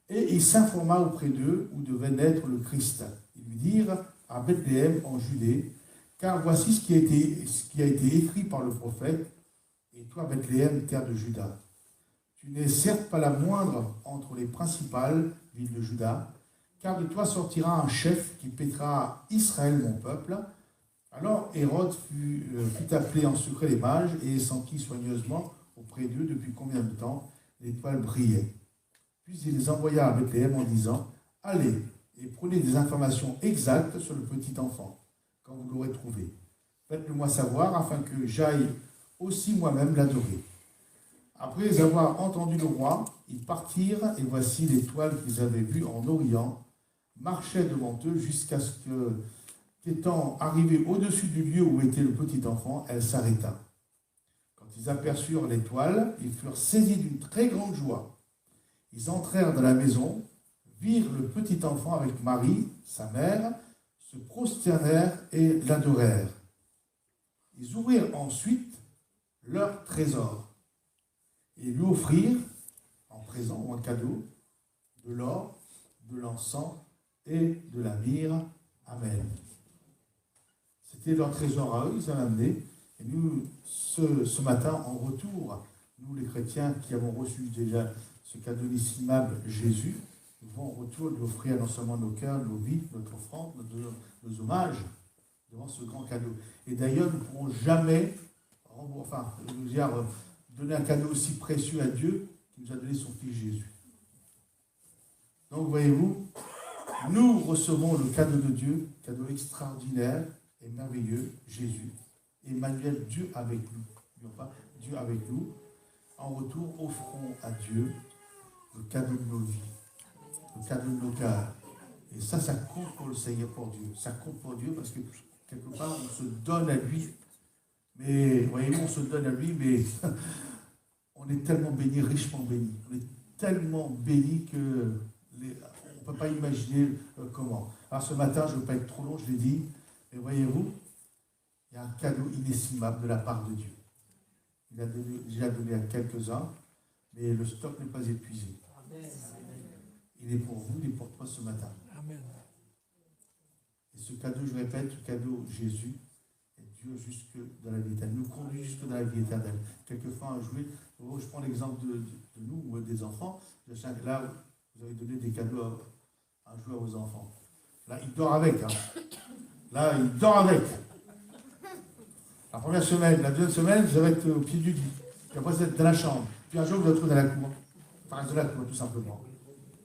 et il s'informa auprès d'eux où devait naître le Christ. Ils lui dirent à Bethléem en Judée, car voici ce qui a été écrit par le prophète, et toi Bethléem, terre de Juda. Tu n'es certes pas la moindre entre les principales villes de Juda, car de toi sortira un chef qui paîtra Israël, mon peuple. Alors Hérode fut appelé en secret les mages et sentit soigneusement auprès d'eux depuis combien de temps l'étoile brillait. Puis il les envoya à Bethléem en disant, « Allez et prenez des informations exactes sur le petit enfant, quand vous l'aurez trouvé. Faites-le moi savoir afin que j'aille aussi moi-même l'adorer. » Après avoir entendu le roi, ils partirent, et voici l'étoile qu'ils avaient vue en Orient marchait devant eux jusqu'à ce qu'étant arrivés au-dessus du lieu où était le petit enfant, elle s'arrêta. Quand ils aperçurent l'étoile, ils furent saisis d'une très grande joie. Ils entrèrent dans la maison, virent le petit enfant avec Marie, sa mère, se prosternèrent et l'adorèrent. Ils ouvrirent ensuite leur trésor et lui offrirent en présent ou en cadeau de l'or, de l'encens et de la myrrhe. Amen. C'était leur trésor à eux, ils en amené. Et nous, ce matin, en retour, nous les chrétiens qui avons reçu déjà ce cadeau inestimable, Jésus, nous vont en retour lui offrir non seulement nos cœurs, nos vies, notre offrande, nos hommages devant ce grand cadeau. Et d'ailleurs, nous ne pourrons jamais donner un cadeau aussi précieux à Dieu qui nous a donné son Fils Jésus. Donc, voyez-vous, nous recevons le cadeau de Dieu, cadeau extraordinaire et merveilleux, Jésus. Emmanuel, Dieu avec nous. Dieu avec nous. En retour, offrons à Dieu le cadeau de nos vies, le cadeau de nos cœurs. Et ça compte pour le Seigneur, pour Dieu. Ça compte pour Dieu parce que quelque part, on se donne à lui. Mais, voyez-vous, on se donne à lui, mais on est tellement béni, richement béni. On est tellement béni que on ne peut pas imaginer comment. Alors ce matin, je ne veux pas être trop long, je l'ai dit, mais voyez-vous, il y a un cadeau inestimable de la part de Dieu. Il a déjà donné à quelques-uns, mais le stock n'est pas épuisé. Amen. Il est pour vous, il est pour toi ce matin. Amen. Et ce cadeau, je répète, ce cadeau Jésus, est Dieu jusque dans la vie éternelle. Nous conduit jusque dans la vie éternelle. Quelquefois, je prends l'exemple de nous ou des enfants. Là, vous avez donné des cadeaux à jouer aux enfants. Là, il dort avec. Là, il dort avec. La première semaine, la deuxième semaine, vous allez être au pied du lit. Puis après, vous êtes dans la chambre. Puis un jour, vous allez retrouver dans la cour. Enfin, de la cour, tout simplement.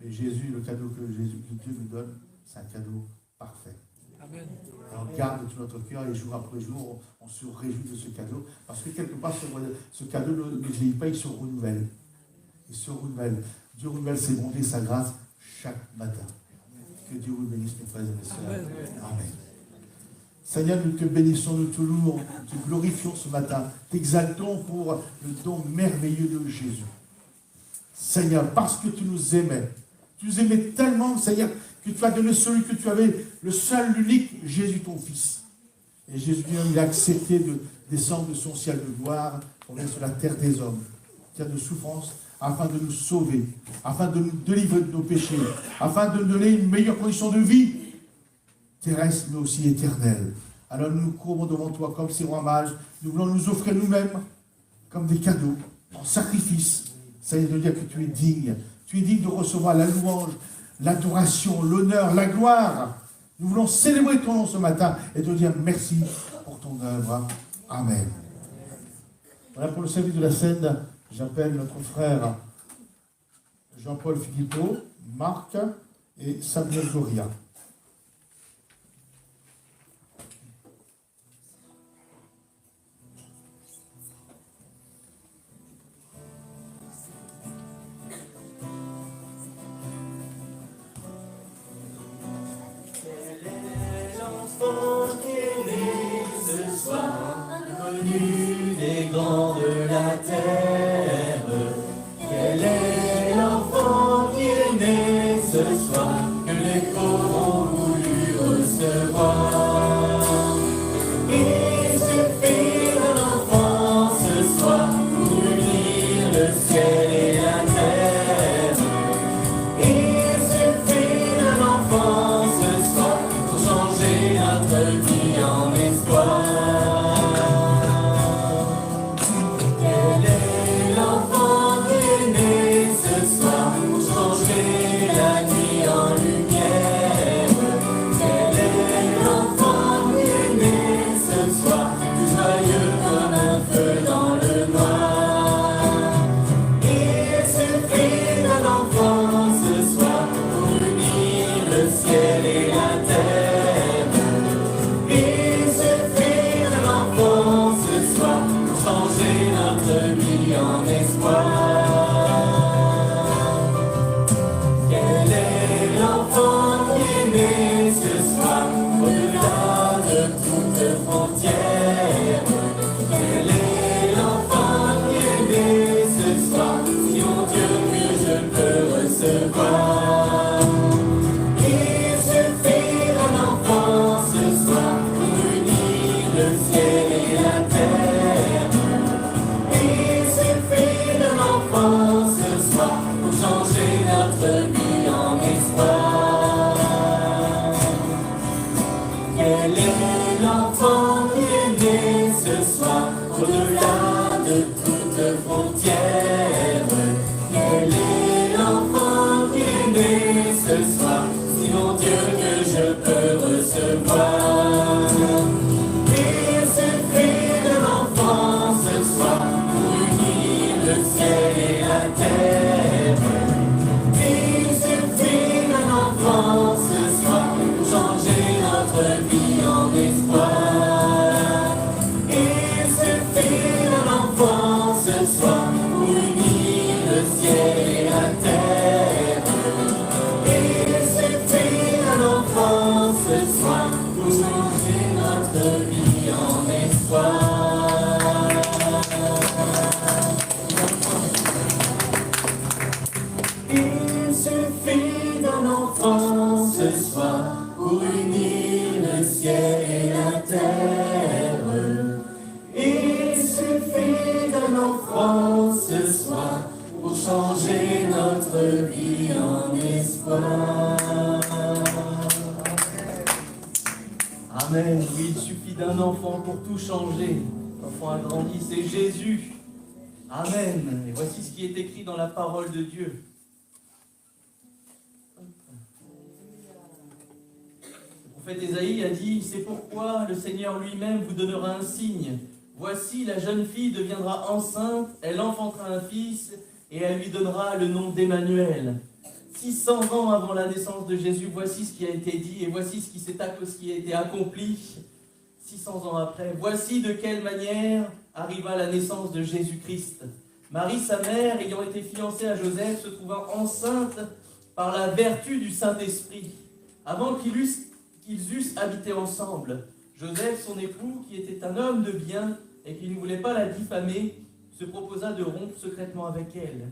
Mais Jésus, le cadeau que Dieu nous donne, c'est un cadeau parfait. Amen. Et on garde tout notre cœur et jour après jour, on se réjouit de ce cadeau. Parce que quelque part, ce cadeau ne vieillit pas, il se renouvelle. Il se renouvelle. Dieu renouvelle ses bontés, sa grâce chaque matin. Que Dieu vous bénisse, mes frères et mes sœurs. Amen. Amen. Seigneur, nous te bénissons, nous te louons, nous te glorifions ce matin, t'exaltons pour le don merveilleux de Jésus. Seigneur, parce que tu nous aimais tellement, Seigneur, que tu as donné celui que tu avais, le seul, l'unique, Jésus ton Fils. Et Jésus, il a accepté de descendre de son ciel de gloire pour venir sur la terre des hommes, terre de souffrance, afin de nous sauver, afin de nous délivrer de nos péchés, afin de nous donner une meilleure condition de vie, terrestre mais aussi éternelle. Alors nous courons devant toi comme ces rois mages, nous voulons nous offrir nous-mêmes comme des cadeaux, en sacrifice. Seigneur, de dire que tu es digne de recevoir la louange, l'adoration, l'honneur, la gloire. Nous voulons célébrer ton nom ce matin et te dire merci pour ton œuvre. Amen. Voilà, pour le service de la scène, j'appelle notre frère Jean-Paul Philippot, Marc et Samuel Goria. Des grands de la terre, quel est l'enfant qui est né ce soir, que les corons l'enfant qui est né ce soir, au-delà de toute frontière. Quel est l'enfant qui est né ce soir, si mon Dieu que je peux recevoir. Il suffit de l'enfant ce soir pour unir le ciel et la terre. Il suffit d'un enfant ce soir pour changer notre vie en espoir. Il suffit d'un enfant ce soir pour unir le ciel et la terre. Il suffit d'un enfant ce soir pour changer notre vie en espoir. Il suffit d'un enfant ce soir pour unir le ciel et la terre. Il suffit d'un enfant ce soir pour changer notre vie en espoir. Amen. Oui, il suffit d'un enfant pour tout changer. L'enfant a grandi, c'est Jésus. Amen. Et voici ce qui est écrit dans la parole de Dieu. Le prophète Ésaïe a dit, c'est pourquoi le Seigneur lui-même vous donnera un signe. Voici, la jeune fille deviendra enceinte, elle enfantera un fils, et elle lui donnera le nom d'Emmanuel. 600 ans avant la naissance de Jésus, voici ce qui a été dit, et voici ce qui a été accompli 600 ans après. Voici de quelle manière arriva la naissance de Jésus-Christ. Marie, sa mère, ayant été fiancée à Joseph, se trouva enceinte par la vertu du Saint-Esprit. Avant qu'ils eussent habité ensemble, Joseph, son époux, qui était un homme de bien et qui ne voulait pas la diffamer, se proposa de rompre secrètement avec elle.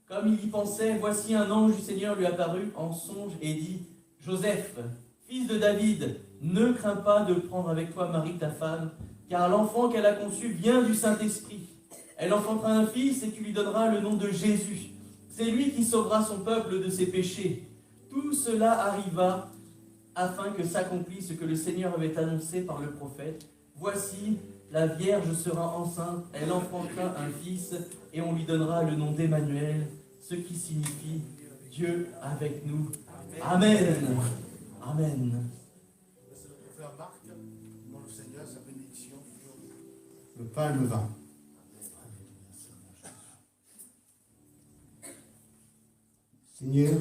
Comme il y pensait, voici un ange du Seigneur lui apparut en songe et dit, « Joseph, fils de David, ne crains pas de prendre avec toi Marie ta femme, car l'enfant qu'elle a conçu vient du Saint-Esprit. Elle enfantera un fils et tu lui donneras le nom de Jésus. C'est lui qui sauvera son peuple de ses péchés. » Tout cela arriva afin que s'accomplisse ce que le Seigneur avait annoncé par le prophète. « Voici, la Vierge sera enceinte, elle enfantera un fils, et on lui donnera le nom d'Emmanuel, ce qui signifie Dieu avec nous. » Amen. Amen. Frère Marc, dans le Seigneur, sa bénédiction sur le pain et le vin. Seigneur,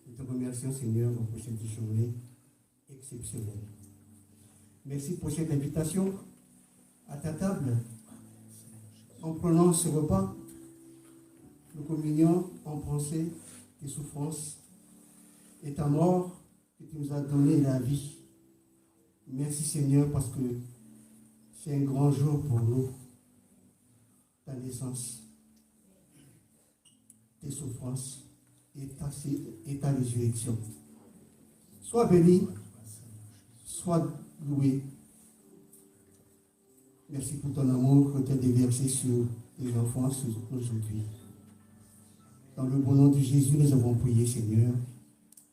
nous te remercions, Seigneur, pour cette journée exceptionnelle. Merci pour cette invitation à ta table. En prenant ce repas, nous communions en pensée tes souffrances et ta mort que tu nous as donné la vie. Merci, Seigneur, parce que c'est un grand jour pour nous, ta naissance, tes souffrances et ta résurrection. Sois béni, sois loué. Merci pour ton amour que tu as déversé sur les enfants aujourd'hui. Dans le bon nom de Jésus, nous avons prié, Seigneur.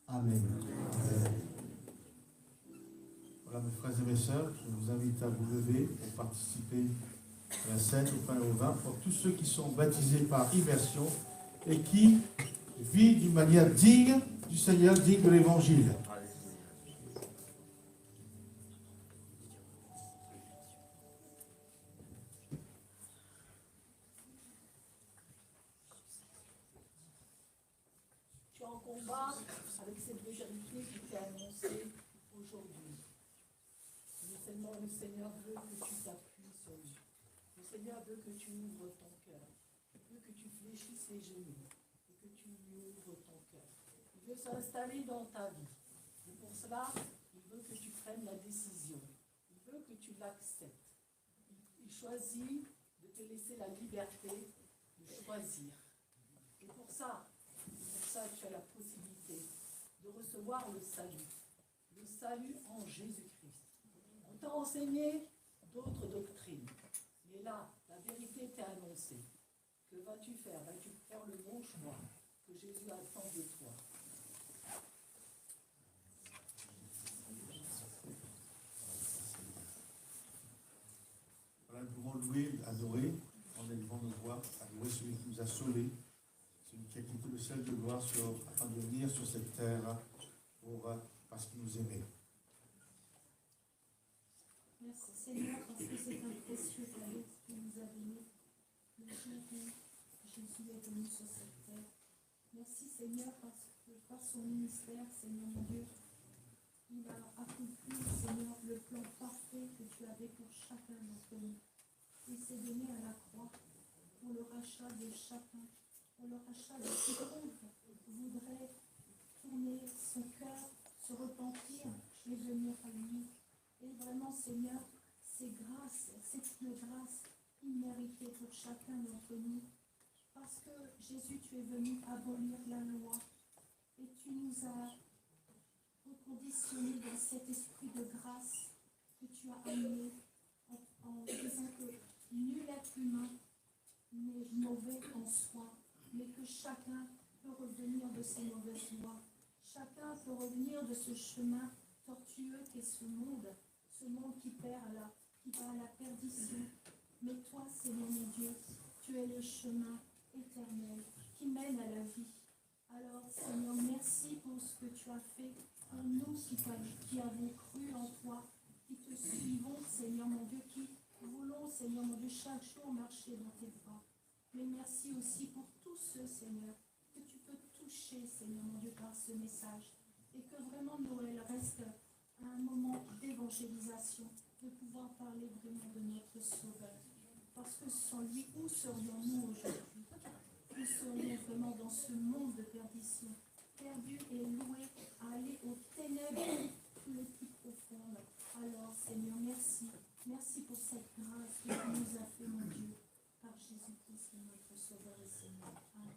Amen. Voilà, mes frères et mes sœurs, je vous invite à vous lever pour participer à la scène, au pain et au vin, pour tous ceux qui sont baptisés par immersion et qui vivent d'une manière digne du Seigneur, digne de l'Évangile. Tu es en combat avec cette vérité qui t'est annoncée aujourd'hui. Mais seulement le Seigneur veut que tu t'appuies sur lui. Le Seigneur veut que tu ouvres ton cœur. Il veut que tu fléchisses les genoux et que tu lui ouvres ton cœur. Il veut s'installer dans ta vie. Et pour cela, il veut que tu prennes la décision. Il veut que tu l'acceptes. Il choisit de te laisser la liberté de choisir. Et pour ça, tu as la possibilité de recevoir le salut en Jésus-Christ. On t'a enseigné d'autres doctrines, mais là, la vérité t'est annoncée. Que vas-tu faire? Vas-tu faire le bon choix que Jésus attend de toi? nous pouvons louer, adorer, en élevant nos voix, adorer celui qui nous a sauvés, celui qui a quitté le ciel de gloire afin de venir sur cette terre parce qu'il nous aimait. Merci Seigneur parce que c'est un précieux cadeau que tu nous as donné le jour où Jésus est venu sur cette terre. Merci Seigneur parce que par son ministère, Seigneur mon Dieu, il a accompli, Seigneur, le plan parfait que tu avais pour chacun d'entre nous. Il s'est donné à la croix pour le rachat de chacun, pour le rachat de quiconque voudrait tourner son cœur, se repentir et venir à lui. Et vraiment, Seigneur, c'est une grâce imméritée pour chacun d'entre nous. Parce que Jésus, tu es venu abolir la loi et tu nous as reconditionnés dans cet esprit de grâce que tu as amené en disant que nul être humain n'est mauvais en soi, mais que chacun peut revenir de ses mauvaises lois. Chacun peut revenir de ce chemin tortueux qu'est ce monde qui va à la perdition. Mais toi, Seigneur mon Dieu, tu es le chemin éternel qui mène à la vie. Alors, Seigneur, merci pour ce que tu as fait pour nous qui avons cru en toi, qui te suivons, Seigneur mon Dieu, qui voulons, Seigneur mon Dieu, chaque jour marcher dans tes pas. Mais merci aussi pour tous ceux, Seigneur, que tu peux toucher, Seigneur mon Dieu, par ce message. Et que vraiment Noël reste un moment d'évangélisation, de pouvoir parler vraiment de notre Sauveur. Parce que sans lui, où serions-nous aujourd'hui? Où serions vraiment dans ce monde de perdition, perdus et loués à aller aux ténèbres les plus profondes? Alors, Seigneur, merci. Merci pour cette grâce que tu nous as fait, mon Dieu, par Jésus-Christ, notre Sauveur et Seigneur. Amen.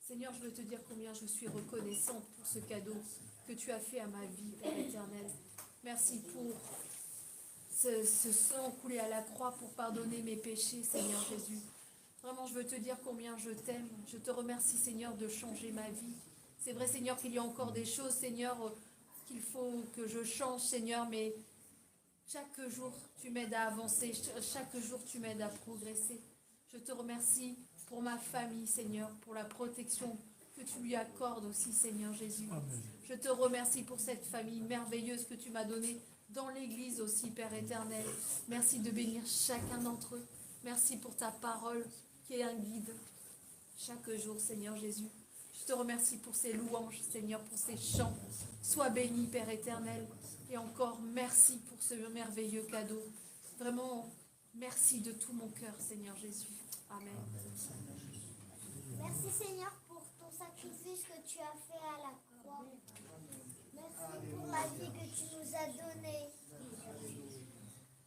Seigneur, je veux te dire combien je suis reconnaissante pour ce cadeau que tu as fait à ma vie, Père éternel. Merci pour ce sang coulé à la croix pour pardonner mes péchés, Seigneur Jésus. Vraiment, je veux te dire combien je t'aime. Je te remercie, Seigneur, de changer ma vie. C'est vrai, Seigneur, qu'il y a encore des choses, Seigneur, qu'il faut que je change, Seigneur, mais chaque jour, tu m'aides à avancer. Chaque jour, tu m'aides à progresser. Je te remercie pour ma famille, Seigneur, pour la protection que tu lui accordes aussi, Seigneur Jésus. Amen. Je te remercie pour cette famille merveilleuse que tu m'as donnée dans l'Église aussi, Père éternel. Merci de bénir chacun d'entre eux. Merci pour ta parole qui est un guide chaque jour, Seigneur Jésus. Je te remercie pour ces louanges, Seigneur, pour ces chants. Sois béni, Père éternel. Et encore, merci pour ce merveilleux cadeau. Vraiment, merci de tout mon cœur, Seigneur Jésus. Amen. Merci, Seigneur, pour ton sacrifice que tu as fait à la croix. Merci pour la vie que tu nous as donnée.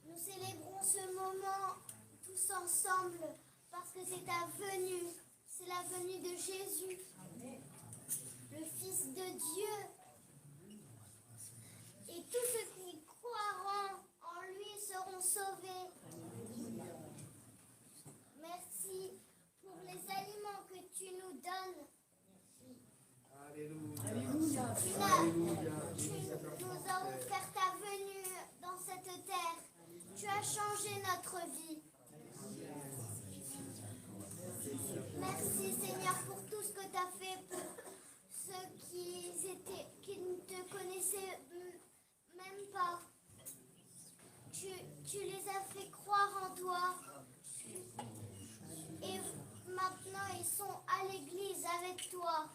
Nous célébrons ce moment tous ensemble parce que c'est ta venue. C'est la venue de Jésus, le Fils de Dieu. Et tous ceux qui croiront en lui seront sauvés. Merci pour les aliments que tu nous donnes. Alléluia. Nous as offert ta venue dans cette terre. Tu as changé notre vie. Merci Seigneur pour tout ce que tu as fait pour ceux qui ne te connaissaient même pas. Tu les as fait croire en toi. Et maintenant ils sont à l'église avec toi.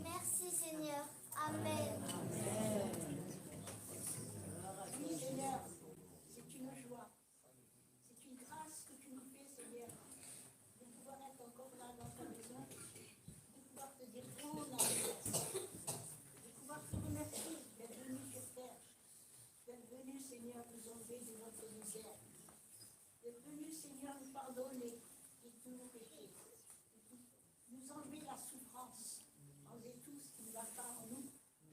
Merci Seigneur. Amen. Oui Seigneur, c'est une joie. C'est une grâce que tu nous fais Seigneur. De pouvoir être encore là dans ta maison. De pouvoir te dire oh non. De pouvoir te remercier d'être venu sur terre. D'être venu Seigneur nous enlever de notre misère. D'être venu Seigneur nous pardonner de tous nos péchés. Nous enlever la souffrance. Enlever tout ce qui ne va pas en nous.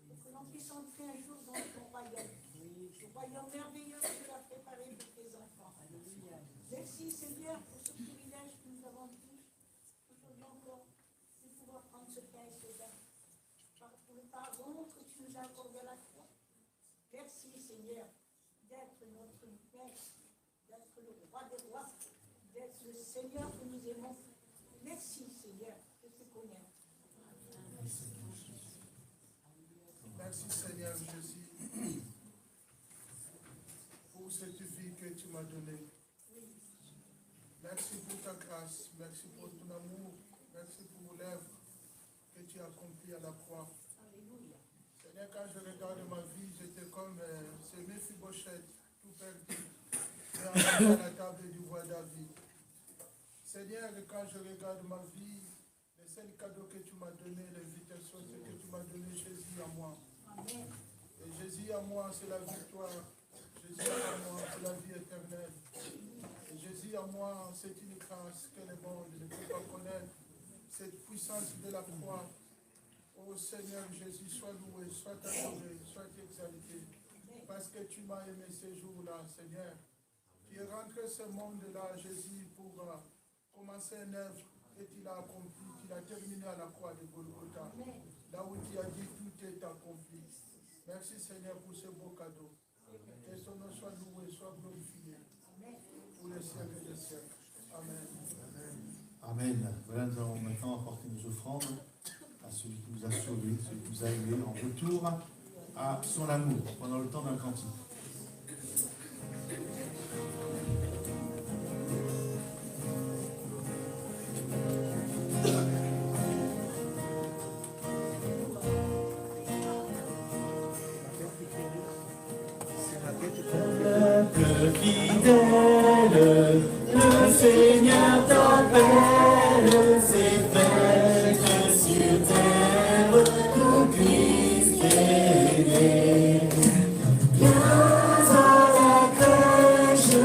Pour que l'on puisse entrer un jour dans ton royaume. Le royaume merveilleux que tu as préparé pour tes enfants. Merci Seigneur pour ce privilège que nous avons tous, aujourd'hui encore, de pouvoir prendre ce pain et ce vin. Pour le pardon que tu nous as accordé à la croix. Merci Seigneur. d'être notre Père, d'être le roi des rois, d'être le Seigneur que nous aimons. Merci Seigneur, je te connais. Merci Seigneur Jésus pour cette vie que tu m'as donnée. Merci pour ta grâce, merci pour ton amour, merci pour l'œuvre que tu as accomplie à la croix. Seigneur, quand je regarde ma vie, j'étais comme ce Méphibosheth, tout perdu, mais à la table du roi David. Seigneur, quand je regarde ma vie, le seul cadeau que tu m'as donné, l'invitation, c'est que tu m'as donné Jésus à moi. Amen. Et Jésus à moi, c'est la victoire. Jésus à moi, c'est la vie éternelle. Et Jésus à moi, c'est une grâce que le monde ne peut pas connaître. Cette puissance de la croix. Oh Seigneur Jésus, sois loué, sois adoré, sois exalté. Parce que tu m'as aimé ces jours-là, Seigneur. Tu es rentré ce monde-là, Jésus, pour commencer une œuvre que tu l'as accomplie, tu l'as terminé à la croix de Golgotha. Là où tu as dit tout est accompli. Merci Seigneur pour ce beau cadeau. Que son nom soit loué, soit glorifié. Pour les siècles des siècles. Amen. Amen. Voilà, nous allons maintenant apporter nos offrandes à celui qui nous a sauvés, celui qui nous a aimés, en retour à son amour, pendant le temps d'un cantique. Peuple fidèle, le Seigneur t'appelle, c'est fête sur terre, ton Christ est né. Viens à la crèche,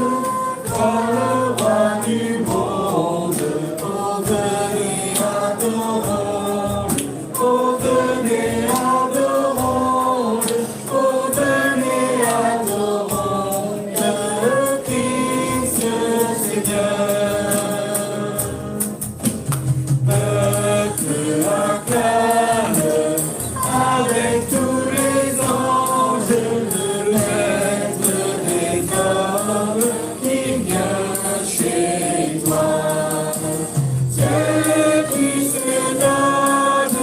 quand le roi du monde, oh venez adorons-le, oh venez adorons-le, oh venez adorons le Christ Seigneur. Peuple acclame avec tous les anges le maître des hommes qui vient chez toi. Dieu qui se donne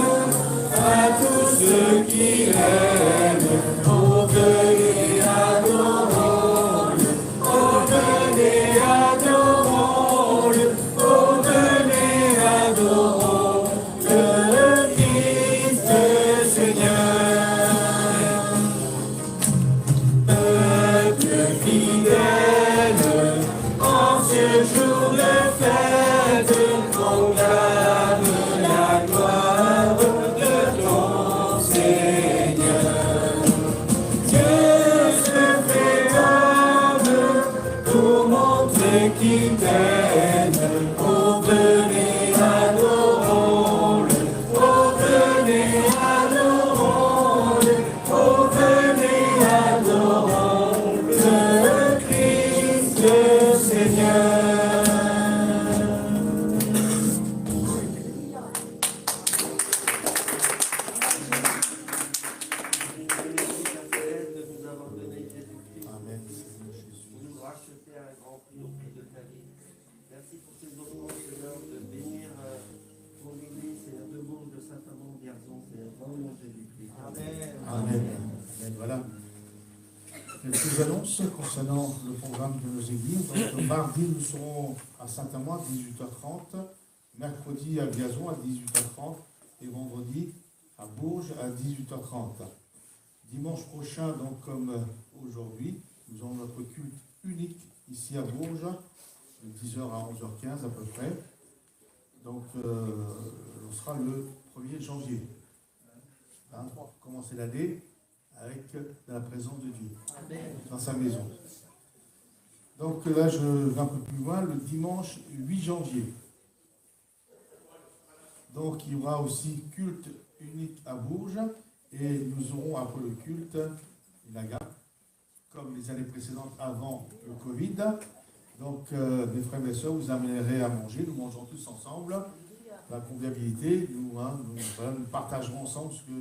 à tous ceux qui l'aiment, oh venez adorons-le, oh venez adorons-le, oh venez adorons le Christ Seigneur. Peuple fidèle, en ce jour de fête, proclame la gloire de ton Seigneur. Dieu se fait homme pour montrer qu'il t'aime. Oh venez adorons-le, oh venez adorons-le, oh venez adorons le Christ Seigneur. De nous avoir donné Jésus-Christ Amen, Seigneur Jésus. pour nous racheter à un grand prix au prix de ta vie. Merci pour ces offrandes, Seigneur, de bénir ton Église, Seigneur, de monde de Saint-Amand-Vierzon, Seigneur, dans le nom de Jésus-Christ. Amen. Amen. Amen. Voilà. Quelques annonces concernant le programme de nos églises. Donc, mardi, nous serons à Saint-Amand à 18h30, mercredi à Vierzon à 18h30 et vendredi à Bourges à 18h30. Dimanche prochain, donc comme aujourd'hui, nous aurons notre culte unique ici à Bourges, de 10h à 11h15 à peu près. Donc, on sera le 1er janvier. Hein, pour commencer l'année avec la présence de Dieu dans sa maison. Donc là, je vais un peu plus loin, le dimanche 8 janvier. Donc il y aura aussi culte unique à Bourges et nous aurons après le culte une agape, comme les années précédentes avant le Covid. Donc mes frères et sœurs, vous amènerez à manger, nous mangerons tous ensemble la convivialité. Nous partagerons ensemble ce que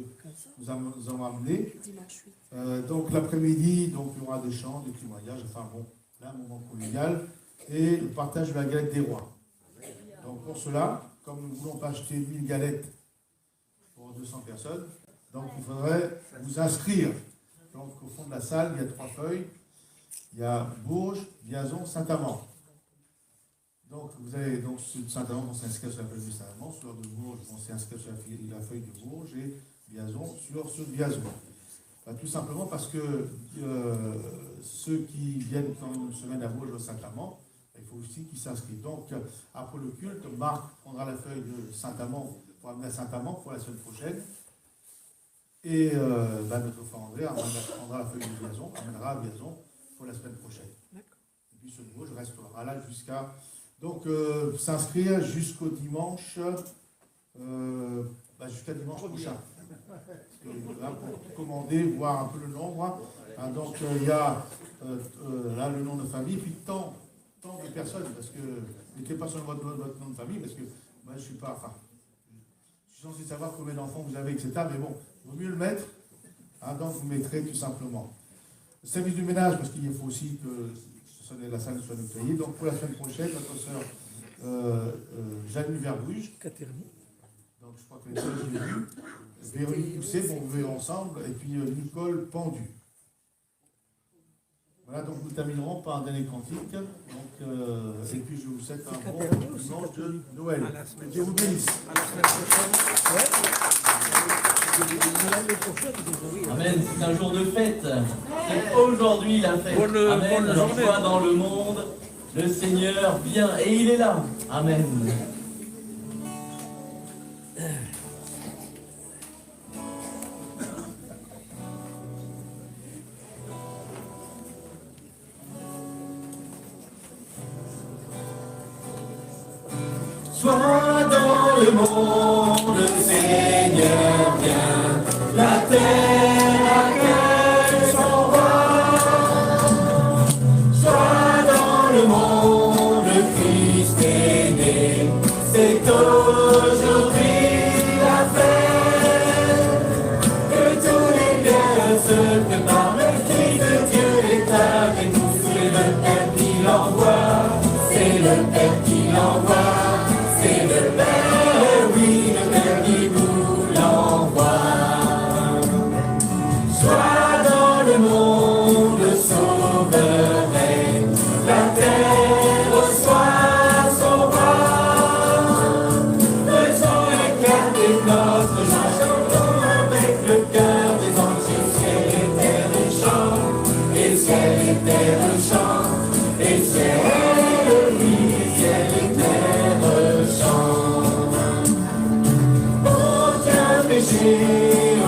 nous avons amené. Donc l'après-midi, donc, il y aura des chants, des témoignages, enfin bon, là, un moment convivial, et le partage de la galette des rois. Donc pour cela, comme nous ne voulons pas acheter 1000 galettes pour 200 personnes, donc il faudrait vous inscrire. Donc au fond de la salle, il y a 3 feuilles. Il y a Bourges, Biazon, Saint-Amand. Donc vous avez donc ceux de Saint-Amand vont s'inscrire sur la feuille de Saint-Amand, ceux de Bourges vont s'inscrire sur la feuille de Bourges et Biazon sur ceux de Biazon. Tout simplement parce que ceux qui viennent quand une semaine à Bourges ou Saint-Amand, il faut aussi qu'ils s'inscrivent. Donc après le culte, Marc prendra la feuille de Saint-Amand pour amener à Saint-Amand pour la semaine prochaine. Et notre frère André prendra la feuille de Biazon, amènera à Biazon pour la semaine prochaine. Et puis ce Bourges restera là jusqu'à... Donc s'inscrire jusqu'au dimanche, jusqu'à dimanche prochain. Là, pour commander, voir un peu le nombre. Donc il y a là le nom de famille, puis tant de personnes, parce que mettez pas sur votre nom de famille, parce que moi je suis censé savoir combien d'enfants vous avez, etc. Mais bon, il vaut mieux le mettre. Donc vous mettrez tout simplement. Le service du ménage, parce qu'il faut aussi que la salle soit nettoyée. Donc pour la semaine prochaine, notre sœur Jeanne Verbruge. Donc je crois que les deux, je l'ai vu. Véronique Pousset, bon, vous verrez ensemble, et puis Nicole Pendu. Voilà, donc nous terminerons par un dernier cantique. Donc, et puis je vous souhaite un bon dimanche de Noël. Dieu vous bénisse. Amen, c'est un jour de fête. C'est aujourd'hui la fête. Amen. Alors soit dans le monde, le Seigneur vient et il est là. Amen. Sois dans le monde, le Seigneur vient, la terre accueille son roi. Sois dans le monde, le Christ est né, c'est aujourd'hui la fête. Que tous les cœurs se préparent, le Fils de Dieu est avec nous. C'est le Père qui l'envoie, c'est le Père qui l'envoie. C'est le Père, oui, le Père qui vous l'envoie. Sois dans le monde, le Sauveur règne, la terre reçoit son roi. Faisons éclater notre joie, chantons avec le cœur des anges, ciel et terre chantent, et ciel et terre chantent, et ciel, oui, ciel et terre.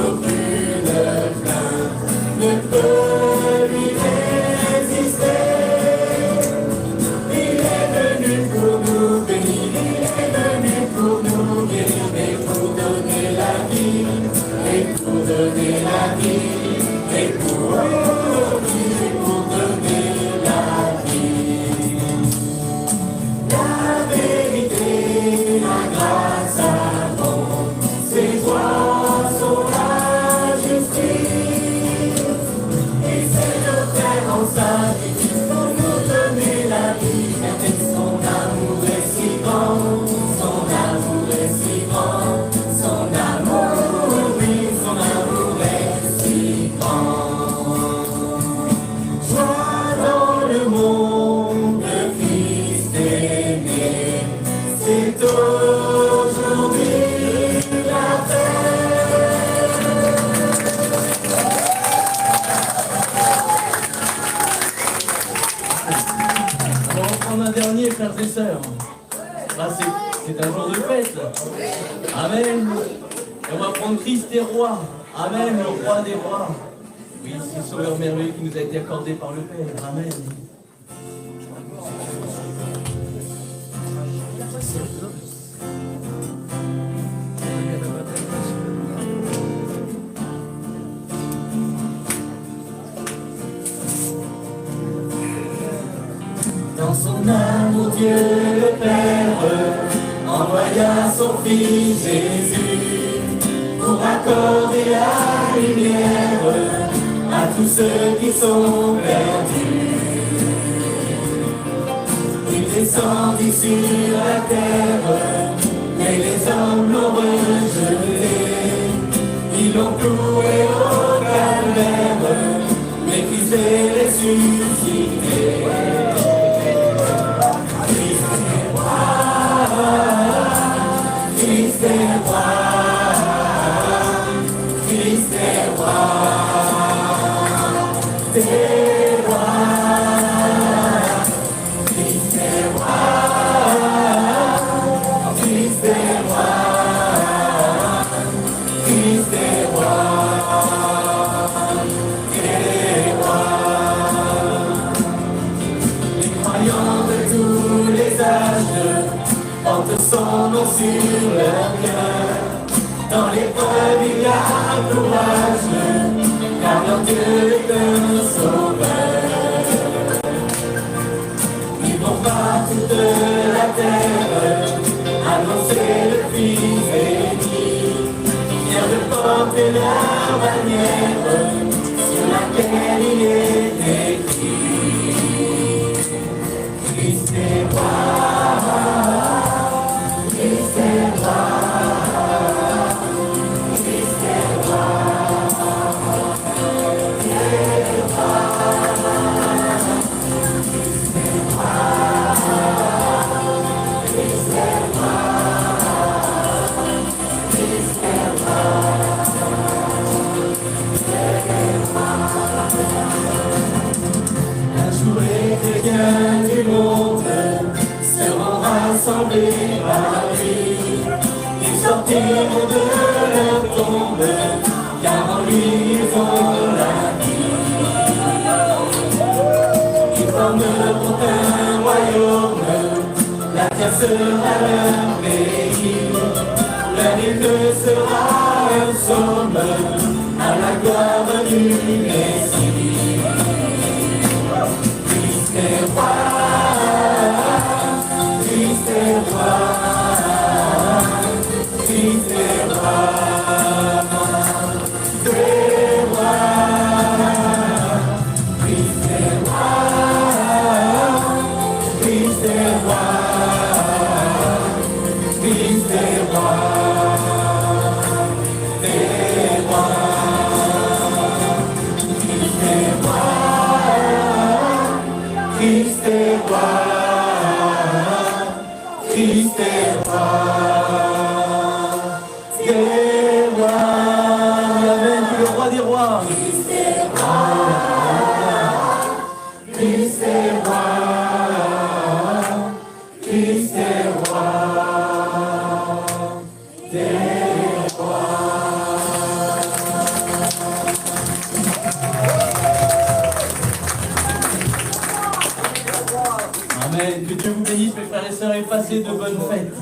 Aucune plainte ne peut lui résister. Il est venu pour nous bénir, il est venu pour nous guérir, et pour donner la vie, et pour donner la vie, et pour donner la vie. La vérité, la grâce abonde, ses voies sont la justice, et c'est le Père en sacrifice pour nous donner la vie. Et son amour est si grand, son amour est si grand, son amour, oui, son amour est si grand. Sois dans le monde, le Christ est né, c'est aujourd'hui la fête. On va en prendre un dernier, frères et sœurs. Là, c'est un jour de fête. Amen. Et on va prendre Christ est roi. Amen, le roi des rois. Oui, c'est le sauveur merveilleux qui nous a été accordé par le Père. Amen. Dans son amour, Dieu le Père envoya son Fils Jésus pour accorder la lumière à tous ceux qui sont perdus. Il descendit sur la terre, mais les hommes l'ont rejeté. Ils l'ont cloué au calvaire, mais Christ est ressuscité. Christ est roi, Christ est roi, Christ est roi, t'es roi, Christ est roi, Christ est roi, Christ est roi, t'es roi. Les croyants de tous les âges portent son nom sur leur cœur. Dans l'épreuve il y a courage, car leur Dieu est un sauveur. Ils vont par toute la terre annoncer le Fils béni, fiers de porter leur bannière sur laquelle il est écrit: Christ est roi, Christ est roi. Un jour les chrétiens du monde seront rassemblés par lui. Ils sortiront de leur tombe, car en lui ils ont la vie. Ils formeront un royaume, la terre sera leur pays. Leur hymne sera un psaume à la gloire du Messie. Christ est roi, Christ est roi, Christ est roi, t'es roi, Christ est roi, Christ est roi, Christ est roi, t'es roi, Christ est roi. Christ est roi, Christ est roi, t'es roi, amen, tu es le roi des rois. Christ est roi, Christ est roi, Christ est roi, t'es roi. Amen. Que Dieu vous bénisse, mes frères et sœurs, et passez de bonnes fêtes.